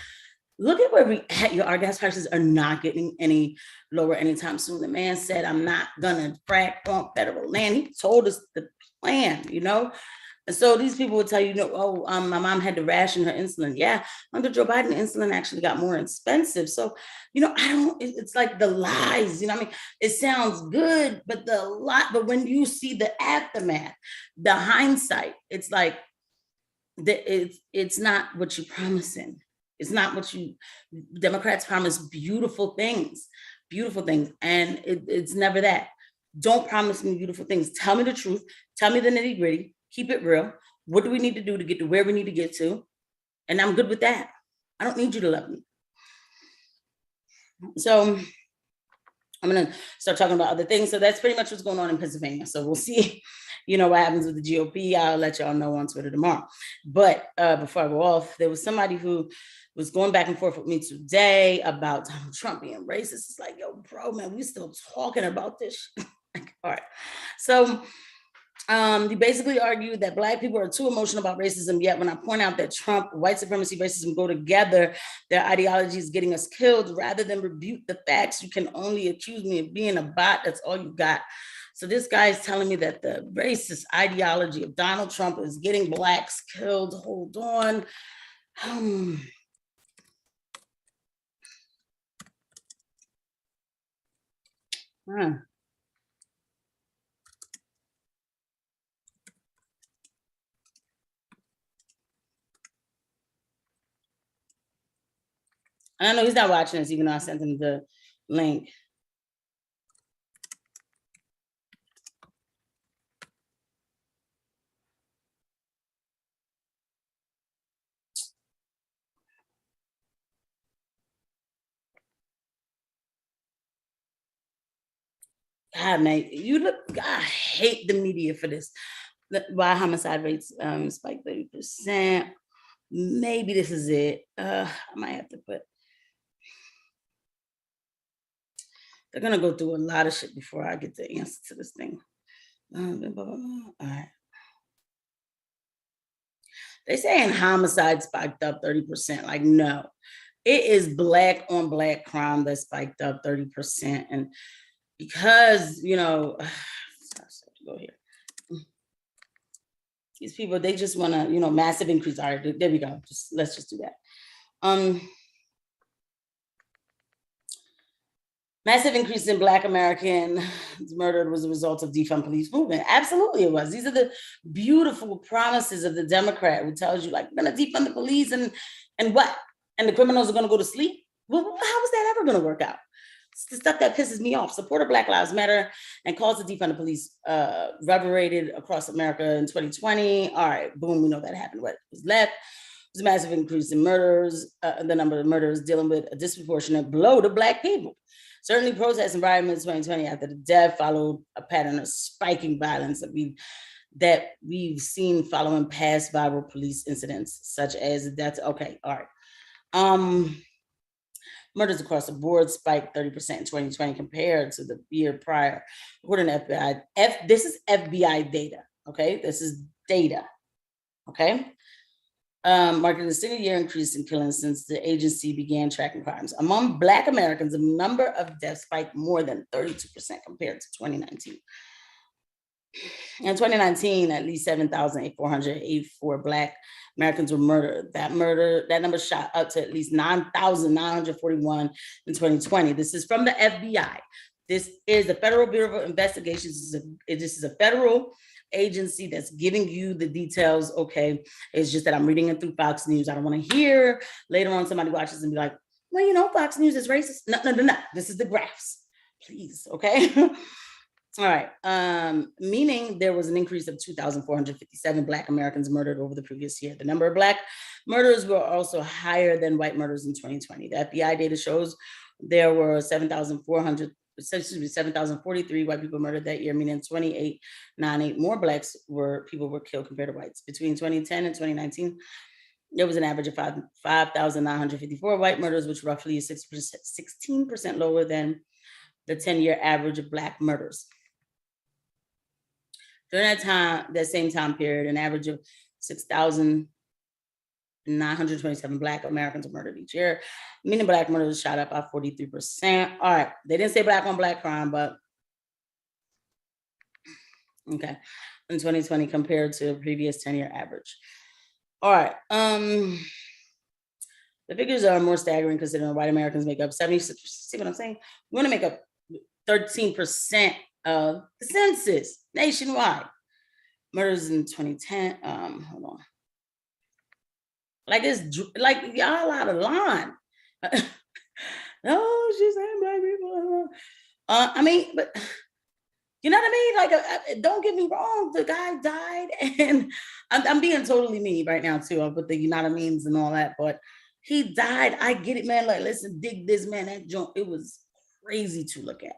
look at where we at. Our gas prices are not getting any lower anytime soon. The man said, I'm not gonna frack on federal land. He told us the plan, And so these people would tell you, my mom had to ration her insulin. Yeah, under Joe Biden, insulin actually got more expensive. So, it's like the lies, it sounds good, but but when you see the aftermath, the hindsight, it's like, it's not what you're promising. It's not what Democrats promise beautiful things, and it's never that. Don't promise me beautiful things. Tell me the truth. Tell me the nitty gritty. Keep it real. What do we need to do to get to where we need to get to? And I'm good with that. I don't need you to love me. So I'm going to start talking about other things. So that's pretty much what's going on in Pennsylvania. So we'll see, what happens with the GOP. I'll let y'all know on Twitter tomorrow. But before I go off, there was somebody who was going back and forth with me today about Donald Trump being racist. It's like, yo, bro, man, we still talking about this. All right. So he basically argued that Black people are too emotional about racism, yet when I point out that Trump, white supremacy, racism go together, their ideology is getting us killed. Rather than rebuke the facts, you can only accuse me of being a bot. That's all you got. So this guy is telling me that the racist ideology of Donald Trump is getting Blacks killed. Hold on. Huh. I know he's not watching this, even though I sent him the link. God, man, you look. I hate the media for this. Why homicide rates spiked 30%. Maybe this is it. I might have to put. They're gonna go through a lot of shit before I get the answer to this thing. All right. They saying homicide spiked up 30%. Like, no, it is black on black crime that spiked up 30%. And because, you know, go here. These people, they just want to, you know, massive increase. All right, there we go. Let's just do that. Massive increase in Black Americans murdered was a result of defund police movement. Absolutely it was. These are the beautiful promises of the Democrat who tells you, like, we're going to defund the police and what? And the criminals are going to go to sleep? Well, how is that ever going to work out? It's the stuff that pisses me off. Support of Black Lives Matter and calls to defund the police reverberated across America in 2020. All right, boom, we know that happened. What was left was a massive increase in murders, the number of murders dealing with a disproportionate blow to Black people. Certainly protests and riots in 2020 after the death followed a pattern of spiking violence that we've seen following past viral police incidents, such as deaths. Okay, all right. Murders across the board spiked 30% in 2020 compared to the year prior. According to FBI, this is FBI data, okay? This is data, okay? Marking a single-year increase in killings since the agency began tracking crimes. Among Black Americans, the number of deaths spiked more than 32% compared to 2019. In 2019, at least 7,484 Black Americans were murdered. That number shot up to at least 9,941 in 2020. This is from the FBI. This is the Federal Bureau of Investigations. This is a federal agency that's giving you the details. Okay, it's just that I'm reading it through Fox News. I don't want to hear later on somebody watches and be like, well, you know, Fox News is racist. No. This is the graphs, please. Okay. All right. Meaning there was an increase of 2,457 Black Americans murdered over the previous year. The number of Black murders were also higher than white murders in 2020. The FBI data shows there were 7,043 white people murdered that year, meaning 2,898 more people were killed compared to whites. Between 2010 and 2019, there was an average of 5,954 white murders, which roughly is 16% lower than the 10-year average of Black murders. During that same time period, an average of 6,927 Black Americans were murdered each year, meaning Black murders shot up by 43%. All right, they didn't say Black on Black crime, but okay, in 2020 compared to the previous 10-year average. All right, the figures are more staggering considering white Americans make up 76%. See what I'm saying? We want to make up 13% of the census nationwide. Murders in 2010. Hold on. Like it's like y'all out of line. No, she's saying Black people. I mean, but you know what I mean? Like, don't get me wrong. The guy died, and I'm being totally me right now too. With the you know what I means and all that, but he died. I get it, man. Like, listen, dig this, man. That joint, it was crazy to look at.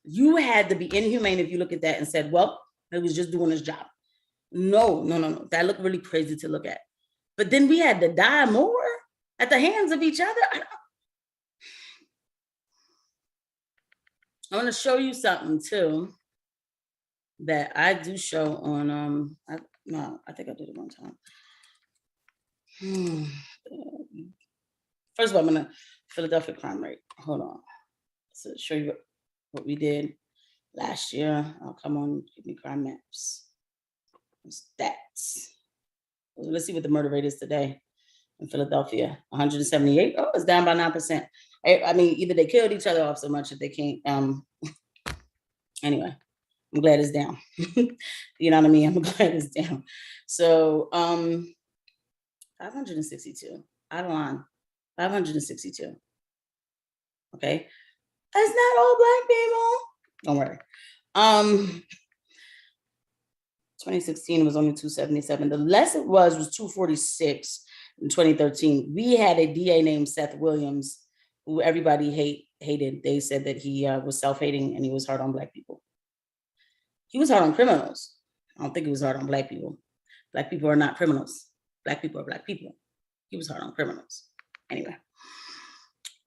You had to be inhumane if you look at that and said, well, it was just doing his job. No. That looked really crazy to look at. But then we had to die more at the hands of each other. I want to show you something too that I do show on, I think I did it one time. First of all, I'm going to Philadelphia crime rate. Hold on. So show you what we did last year. Oh, come on, give me crime maps. Stats. Let's see what the murder rate is today in Philadelphia. 178. Oh, it's down by 9%. I mean, either they killed each other off so much that they can't Anyway, I'm glad it's down. You know what I mean? I'm glad it's down. So 562. Out of line. 562. Okay. That's not all black people. Don't worry. 2016 was only 277. The less it was 246 in 2013. We had a DA named Seth Williams, who everybody hated. They said that he was self-hating and he was hard on black people. He was hard on criminals. I don't think he was hard on black people. Black people are not criminals. Black people are black people. He was hard on criminals. Anyway.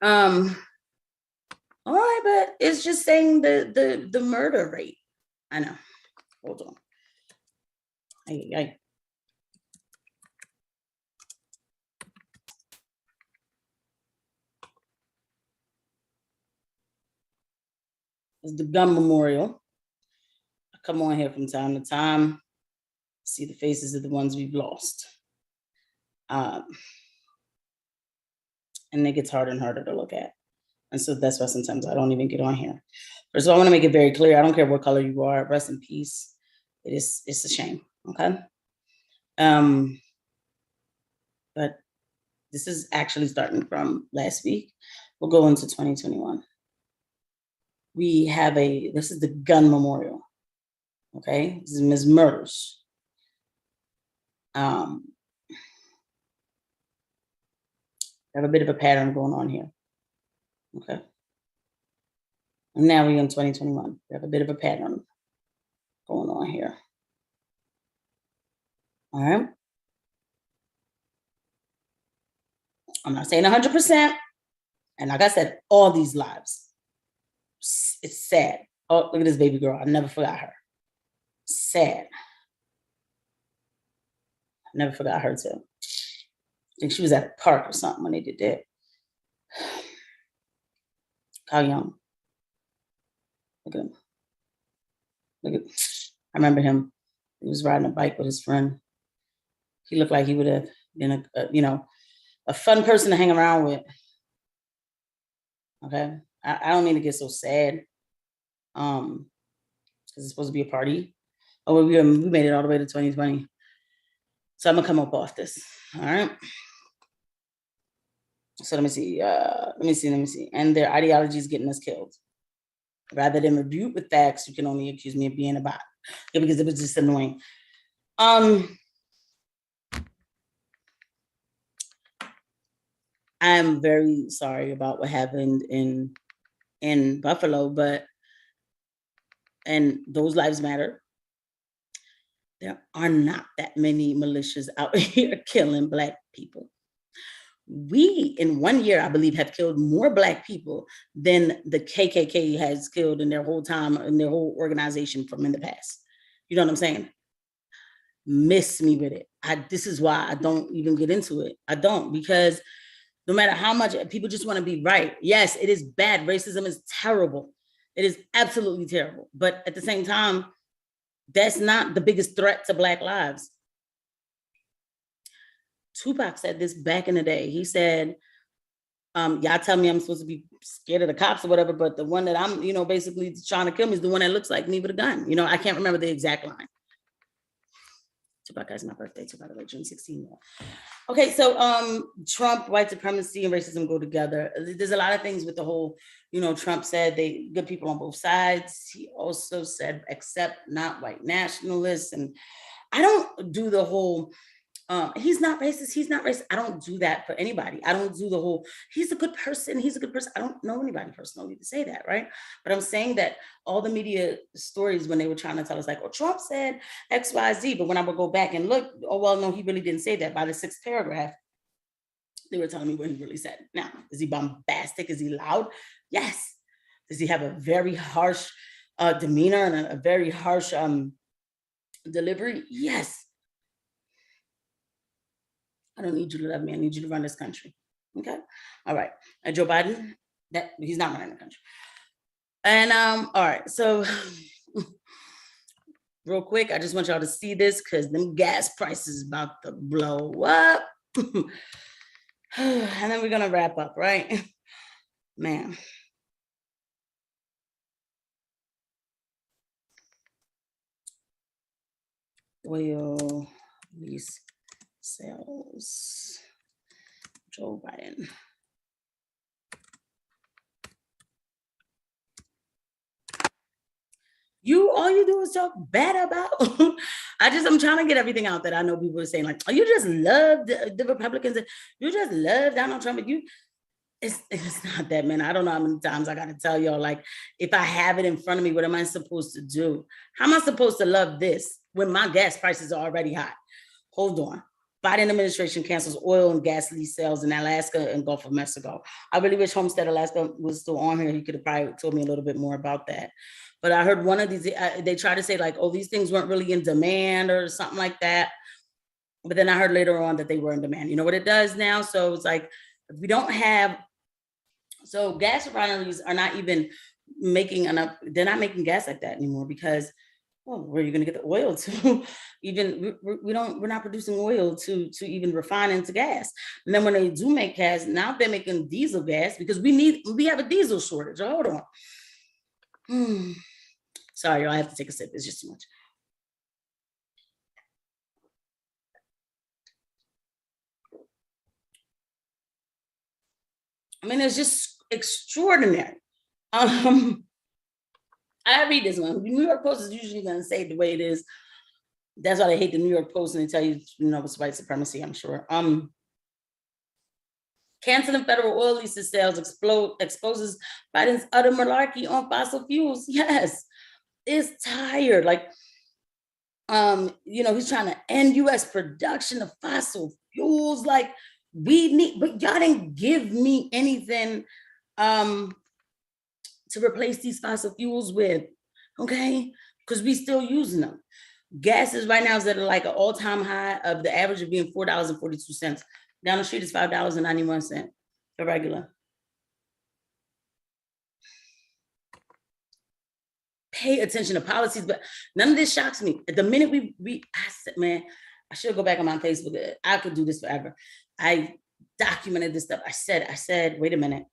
All right, but it's just saying the murder rate. I know. Hold on. It's the gun memorial. I come on here from time to time, see the faces of the ones we've lost. And it gets harder and harder to look at. And so that's why sometimes I don't even get on here. First of all, I want to make it very clear. I don't care what color you are. Rest in peace. It's a shame. Okay. But this is actually starting from last week. We'll go into 2021. We have this is the gun memorial. Okay. This is Ms. Murders. I have a bit of a pattern going on here. Okay. And now we're in 2021. We have a bit of a pattern going on here. All right. I'm not saying 100%. And like I said, all these lives. It's sad. Oh, look at this baby girl. I never forgot her. Sad. I never forgot her too. I think she was at a park or something when they did that. Kyle Young. Look at him. I remember him. He was riding a bike with his friend. He looked like he would have been a fun person to hang around with. Okay. I don't mean to get so sad. Because it's supposed to be a party. Oh, we made it all the way to 2020. So I'm gonna come up off this. All right. So let me see. And their ideology is getting us killed. Rather than rebuke with facts, you can only accuse me of being a bot. Yeah, because it was just annoying. I'm very sorry about what happened in Buffalo, and those lives matter. There are not that many militias out here killing Black people. We, in 1 year, I believe, have killed more Black people than the KKK has killed in their whole time, in their whole organization from in the past. You know what I'm saying? Miss me with it. This is why I don't even get into it. I don't, because no matter how much people just want to be right. Yes, it is bad. Racism is terrible. It is absolutely terrible. But at the same time, that's not the biggest threat to Black lives. Tupac said this back in the day. He said, y'all tell me I'm supposed to be scared of the cops or whatever, but the one that I'm, basically trying to kill me is the one that looks like me with a gun. I can't remember the exact line. Tupac has my birthday too, by the way, June 16th. Okay, so Trump, white supremacy, and racism go together. There's a lot of things with the whole, Trump said they good people on both sides. He also said, except not white nationalists. And I don't do the whole, he's not racist. I don't do that for anybody. I don't do the whole, he's a good person. I don't know anybody personally to say that, right? But I'm saying that all the media stories when they were trying to tell us like, oh, Trump said X, Y, Z. But when I would go back and look, oh, well, no, he really didn't say that. By the 6th paragraph, they were telling me what he really said. Now, is he bombastic? Is he loud? Yes. Does he have a very harsh demeanor and a very harsh delivery? Yes. I don't need you to love me. I need you to run this country. Okay. All right. Joe Biden, he's not running the country. And all right. So real quick, I just want y'all to see this because them gas prices about to blow up. And then we're gonna wrap up, right? Man. oil lease sales. Joe Biden. All you do is talk bad about. I'm trying to get everything out that I know people are saying, like, oh, you just love the Republicans. You just love Donald Trump. It's not that, man. I don't know how many times I got to tell y'all, like, if I have it in front of me, what am I supposed to do? How am I supposed to love this when my gas prices are already high? Hold on. Biden administration cancels oil and gas lease sales in Alaska and Gulf of Mexico. I really wish Homestead Alaska was still on here. He could have probably told me a little bit more about that. But I heard one of these, they try to say like, oh, these things weren't really in demand or something like that. But then I heard later on that they were in demand. You know what it does now? So it's like, if we don't have, so gas refineries are not even making enough, they're not making gas like that anymore because, well, where are you going to get the oil to? We're not producing oil to even refine into gas. And then when they do make gas, now they're making diesel gas because we have a diesel shortage. Hold on. Sorry, y'all, I have to take a sip. It's just too much. I mean, it's just extraordinary. I read this one. The New York Post is usually going to say it the way it is. That's why they hate the New York Post, and they tell you, it's white supremacy, I'm sure. Canceling federal oil leases sales exposes Biden's utter malarkey on fossil fuels. Yes, it's tired. Like, he's trying to end U.S. production of fossil fuels. Like, but y'all didn't give me anything to replace these fossil fuels with, okay? Because we still using them. Gas is right now is at like an all-time high of the average of being $4.42. Down the street is $5.91 for regular. Pay attention to policies, but none of this shocks me. At the minute I said, man, I should go back on my Facebook. I could do this forever. I documented this stuff. I said, wait a minute.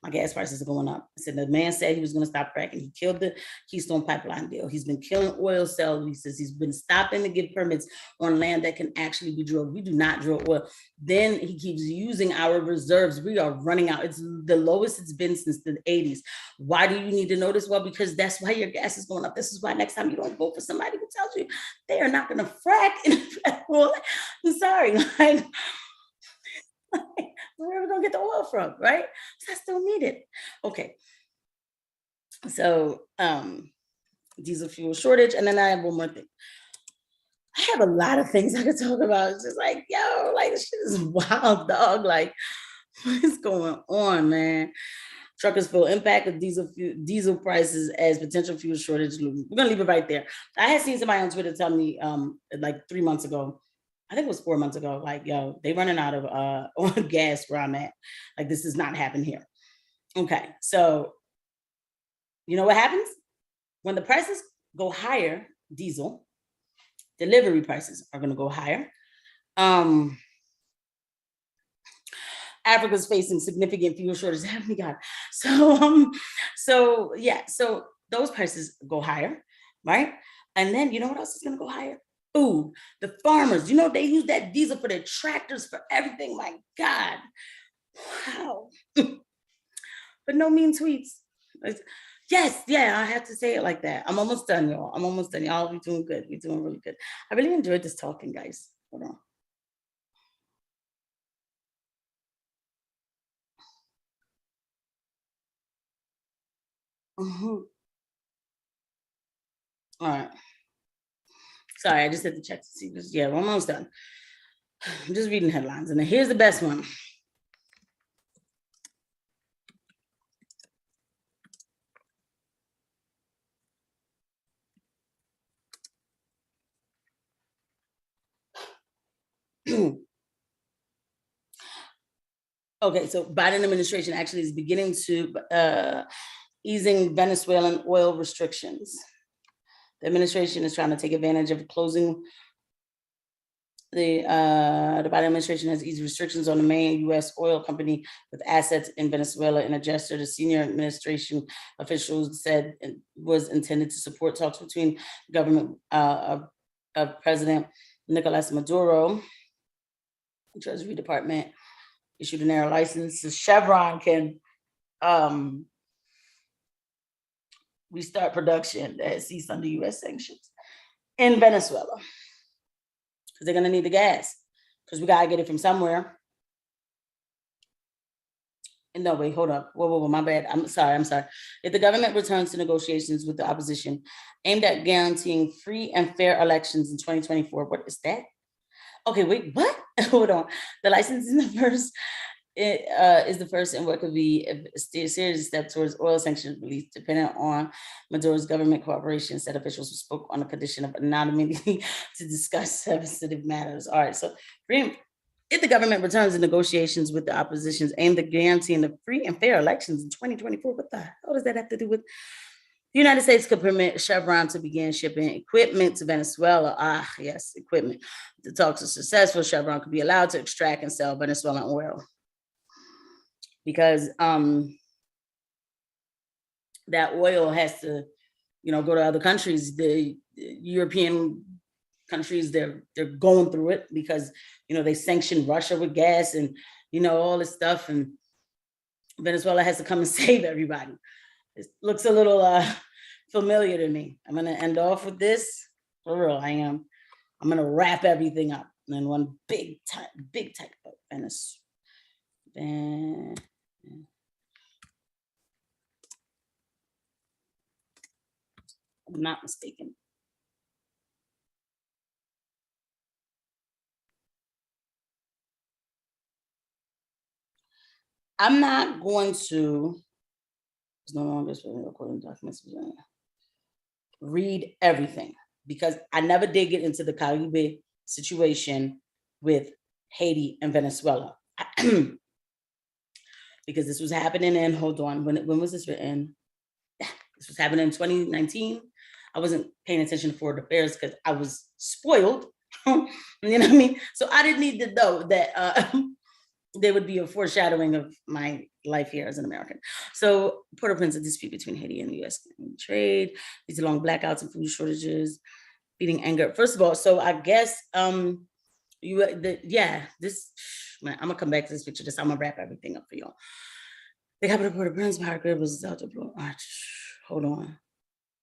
My gas prices are going up. I said, the man said he was going to stop fracking. He killed the Keystone Pipeline deal. He's been killing oil sale leases. He's been stopping to give permits on land that can actually be drilled. We do not drill oil. Then he keeps using our reserves. We are running out. It's the lowest it's been since the 80s. Why do you need to know this? Well, because that's why your gas is going up. This is why next time you don't vote for somebody who tells you they are not going to frack in federal. I'm sorry. Where are we gonna get the oil from, right? So I still need it. Okay. So diesel fuel shortage, and then I have one more thing. I have a lot of things I could talk about. It's just like, yo, like this shit is wild, dog. Like, what is going on, man? Truckers feel impact of diesel prices as potential fuel shortage. We're gonna leave it right there. I had seen somebody on Twitter tell me like 3 months ago. I think it was 4 months ago, like, yo, they running out of gas where I'm at. Like, this does not happen here. Okay, so you know what happens? When the prices go higher, diesel, delivery prices are gonna go higher. Africa's facing significant fuel shortages. Haven't got so those prices go higher, right? And then you know what else is gonna go higher? Food. The farmers, they use that diesel for their tractors, for everything. My God. Wow. But no mean tweets. Yes, yeah, I have to say it like that. I'm almost done, y'all. I'm almost done. Y'all, we're doing good. We're doing really good. I really enjoyed this talking, guys. Hold on. All right. Sorry, I just had to check to see this. Yeah, we're almost done. I'm just reading headlines, and then here's the best one. Okay, so Biden administration actually is beginning to easing Venezuelan oil restrictions. The administration is trying to take advantage of closing. The Biden administration has eased restrictions on the main U.S. oil company with assets in Venezuela. In a gesture, the senior administration officials said it was intended to support talks between government of President Nicolas Maduro. The Treasury Department issued an air license so Chevron can restart production that has ceased under U.S. sanctions in Venezuela. Because they're going to need the gas. Because we got to get it from somewhere. No, wait, hold up. Whoa, my bad. I'm sorry. If the government returns to negotiations with the opposition aimed at guaranteeing free and fair elections in 2024, what is that? Okay, wait, what? Hold on. The license is the first in what could be a serious step towards oil sanctions release, dependent on Maduro's government cooperation, said officials who spoke on the condition of anonymity to discuss sensitive matters. All right, so if the government returns to negotiations with the oppositions aimed at guaranteeing the free and fair elections in 2024, what the hell does that have to do with? The United States could permit Chevron to begin shipping equipment to Venezuela. Ah, yes, equipment. If the talks are successful, Chevron could be allowed to extract and sell Venezuelan oil. Because that oil has to, go to other countries. The European countries, they're going through it because, they sanctioned Russia with gas and, all this stuff. And Venezuela has to come and save everybody. It looks a little familiar to me. I'm going to end off with this. For real, I am. I'm going to wrap everything up in one big type of Venezuela. I'm not mistaken. I'm not going to, it's no longer recording documents, read everything because I never did get into the Caribe situation with Haiti and Venezuela. Because this was happening in, hold on, when was this written? This was happening in 2019. I wasn't paying attention to foreign affairs because I was spoiled. You know what I mean? So I didn't need to know that there would be a foreshadowing of my life here as an American. So Port-au-Prince, a dispute between Haiti and the U.S. trade, these long blackouts and food shortages, feeding anger. First of all, so I guess this, man, I'm gonna come back to this picture. I'm gonna wrap everything up for y'all. The capital of Port-au-Prince, power grid was out of blue. Hold on.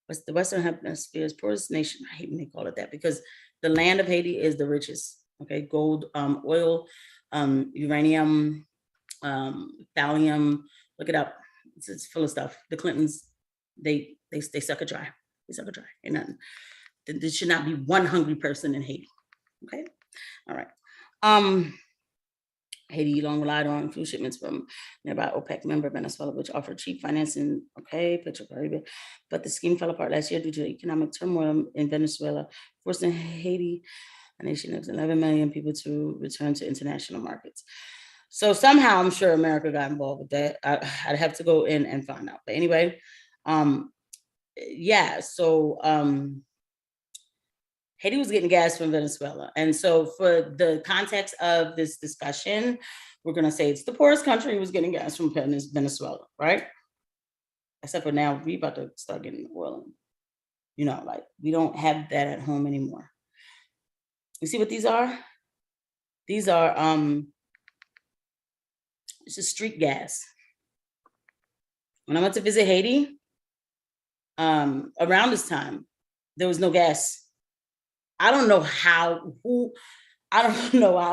What's the Western Hemisphere's poorest nation? I hate when they call it that because the land of Haiti is the richest. Okay, gold, oil, uranium, thallium. Look it up. It's full of stuff. The Clintons, they suck it dry. They suck it dry. Ain't nothing. There should not be one hungry person in Haiti. Okay, all right. Haiti long relied on food shipments from nearby OPEC member Venezuela, which offered cheap financing. Okay, but the scheme fell apart last year due to economic turmoil in Venezuela, forcing Haiti, a nation of 11 million people, to return to international markets. So somehow I'm sure America got involved with that. I'd have to go in and find out. But anyway, Haiti was getting gas from Venezuela. And so for the context of this discussion, we're going to say it's the poorest country who was getting gas from Venezuela, right? Except for now, we about to start getting oil. Like we don't have that at home anymore. You see what these are? These are, this is street gas. When I went to visit Haiti, around this time, there was no gas. I don't know how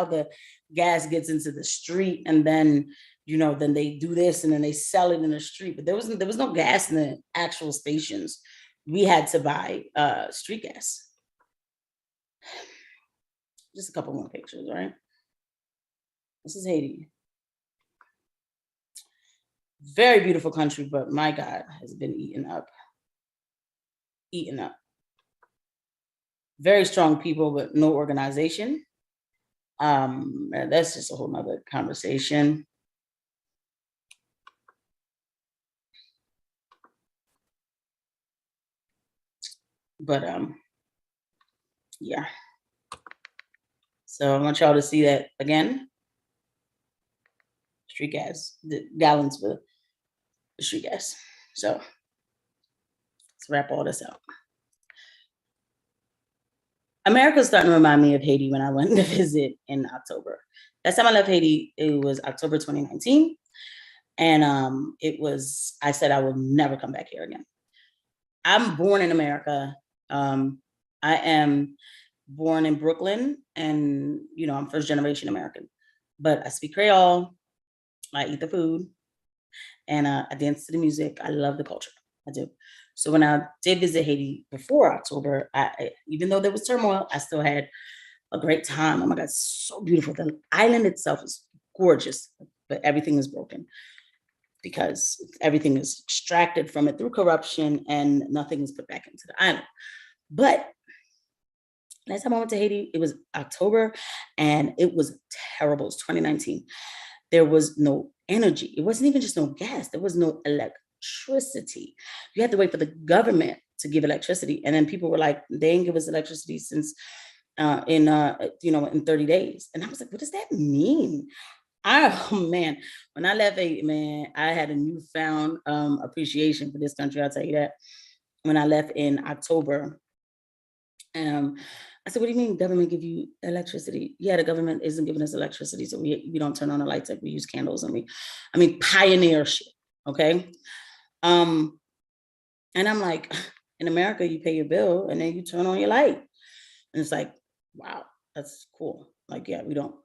the gas gets into the street and then, then they do this and then they sell it in the street. But there was no gas in the actual stations. We had to buy street gas. Just a couple more pictures, right? This is Haiti. Very beautiful country, but my God, has been eaten up. Eaten up. Very strong people, but no organization. That's just a whole nother conversation. But yeah. So I want y'all to see that again. Street gas, the gallons for the street gas. So let's wrap all this up. America's starting to remind me of Haiti when I went to visit in October. Last time I left Haiti, it was October 2019. And I said I will never come back here again. I'm born in America. I am born in Brooklyn, and I'm first generation American. But I speak Creole, I eat the food, and I dance to the music. I love the culture. I do. So when I did visit Haiti before October, even though there was turmoil, I still had a great time. Oh my God, it's so beautiful. The island itself is gorgeous, but everything is broken because everything is extracted from it through corruption and nothing is put back into the island. But last time I went to Haiti, it was October and it was terrible. It was 2019. There was no energy. It wasn't even just no gas. There was no electricity. You had to wait for the government to give electricity. And then people were like, they didn't give us electricity since in 30 days. And I was like, what does that mean? Oh man, when I left Haiti, man, I had a newfound appreciation for this country. I'll tell you that. When I left in October, I said, what do you mean government give you electricity? Yeah, the government isn't giving us electricity, so we don't turn on the lights, like we use candles, and pioneer shit, okay? And I'm like, in America, you pay your bill and then you turn on your light. And it's like, wow, that's cool. Like, yeah, we don't.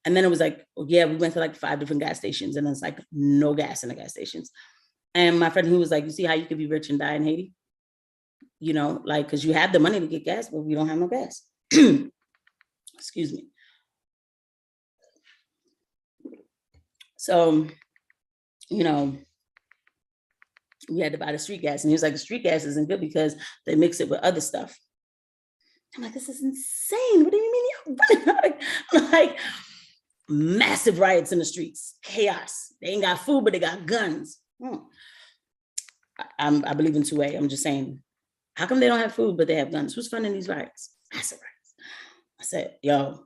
And then it was like, oh, yeah, we went to like 5 different gas stations and it's like no gas in the gas stations. And my friend, who was like, you see how you could be rich and die in Haiti? Because you have the money to get gas, but we don't have no gas. Excuse me. So, we had to buy the street gas. And he was like, the street gas isn't good because they mix it with other stuff. I'm like, this is insane. What do you mean you're running out of, like, massive riots in the streets, chaos. They ain't got food, but they got guns. I believe in 2A. I'm just saying, how come they don't have food, but they have guns? Who's funding these riots? Massive riots. I said, yo,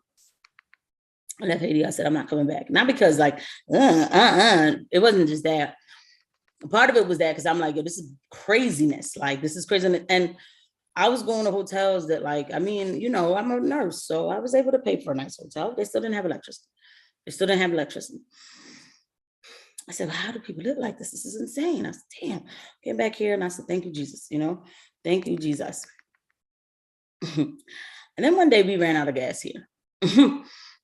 I left Haiti. I said, I'm not coming back. Not because like, it wasn't just that. Part of it was that because I'm like, yo, this is craziness. Like, this is crazy. And I was going to hotels that like, I'm a nurse, so I was able to pay for a nice hotel. They still didn't have electricity. I said, well, how do people live like this? This is insane. I said, damn, came back here and I said, thank you, Jesus, thank you, Jesus. And then one day we ran out of gas here.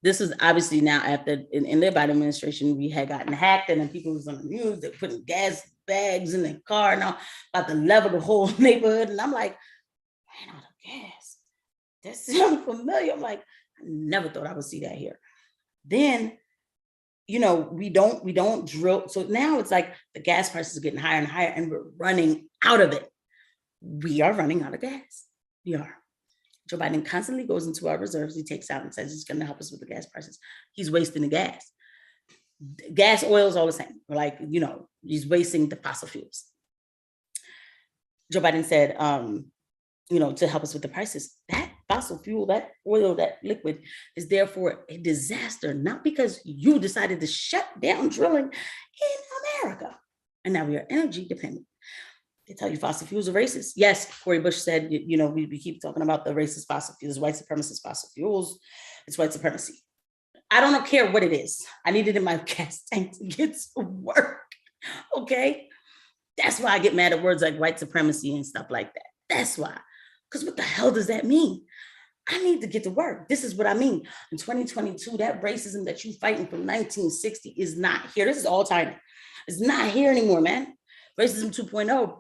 This was obviously now after in the Biden administration, we had gotten hacked and then people was on the news, they're putting gas bags in their car and all, about to level the whole neighborhood. And I'm like, ran out of gas. That sounds familiar. I'm like, I never thought I would see that here. Then, we don't drill. So now it's like the gas prices are getting higher and higher and we're running out of it. We are running out of gas. We are. Joe Biden constantly goes into our reserves. He takes out and says he's going to help us with the gas prices. He's wasting the gas. Gas, oil is all the same. Like, he's wasting the fossil fuels. Joe Biden said, to help us with the prices. That fossil fuel, that oil, that liquid is therefore a disaster, not because you decided to shut down drilling in America. And now we are energy dependent. They tell you fossil fuels are racist. Yes, Cori Bush said, we keep talking about the racist fossil fuels, white supremacist fossil fuels. It's white supremacy. I don't care what it is. I need it in my gas tank to get to work. Okay? That's why I get mad at words like white supremacy and stuff like that. That's why. Because what the hell does that mean? I need to get to work. This is what I mean. In 2022, that racism that you fighting from 1960 is not here. This is all China. It's not here anymore, man. Racism 2.0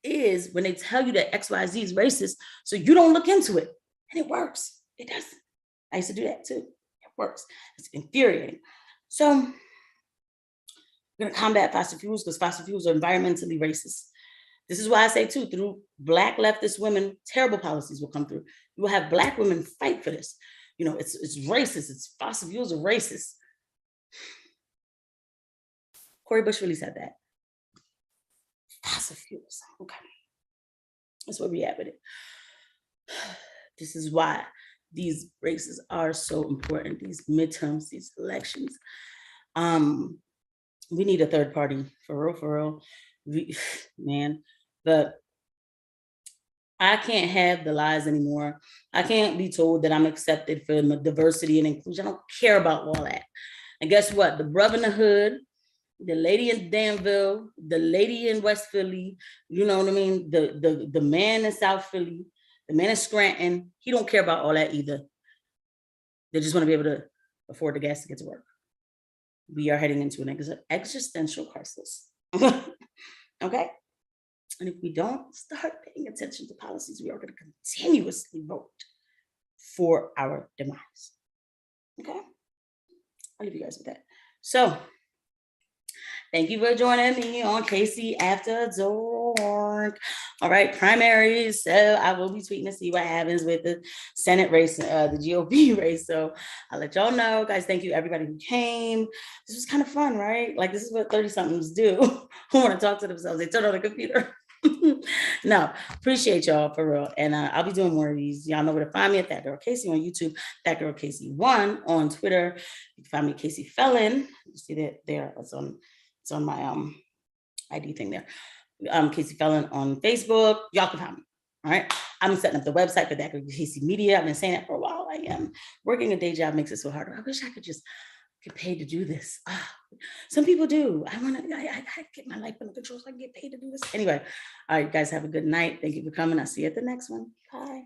is when they tell you that XYZ is racist, so you don't look into it. And it works. It does. I used to do that too. It works. It's infuriating. So we're going to combat fossil fuels because fossil fuels are environmentally racist. This is why I say too, through Black leftist women, terrible policies will come through. You will have Black women fight for this. It's racist. It's fossil fuels are racist. Cori Bush really said that. Fossil fuels. Okay. That's where we at with it. This is why these races are so important, these midterms, these elections. We need a third party, for real. Man, I can't have the lies anymore. I can't be told that I'm accepted for diversity and inclusion. I don't care about all that. And guess what? The brother in the hood, the lady in Danville, the lady in West Philly, you know what I mean? The man in South Philly, the man in Scranton, he don't care about all that either. They just want to be able to afford the gas to get to work. We are heading into an existential crisis. Okay? And if we don't start paying attention to policies, we are going to continuously vote for our demise. Okay? I'll leave you guys with that. So, thank you for joining me on Casey After Dark. All right, primaries. So I will be tweeting to see what happens with the Senate race, the GOP race. So I'll let y'all know. Guys, thank you everybody who came. This was kind of fun, right? Like, this is what 30-somethings do who want to talk to themselves. They turn on the computer. No, appreciate y'all for real. And I'll be doing more of these. Y'all know where to find me at ThatGirlCasey on YouTube, ThatGirlCasey1 on Twitter. You can find me Casey Felon. You see that there. It's on my ID thing there. Casey Felon on Facebook. Y'all can find me. All right. I'm setting up the website for ThatGirlCasey Media. I've been saying that for a while. I am working a day job makes it so hard. I wish I could just get paid to do this. Some people do. I get my life under control so I can get paid to do this. Anyway, all right, guys, have a good night. Thank you for coming. I'll see you at the next one. Bye.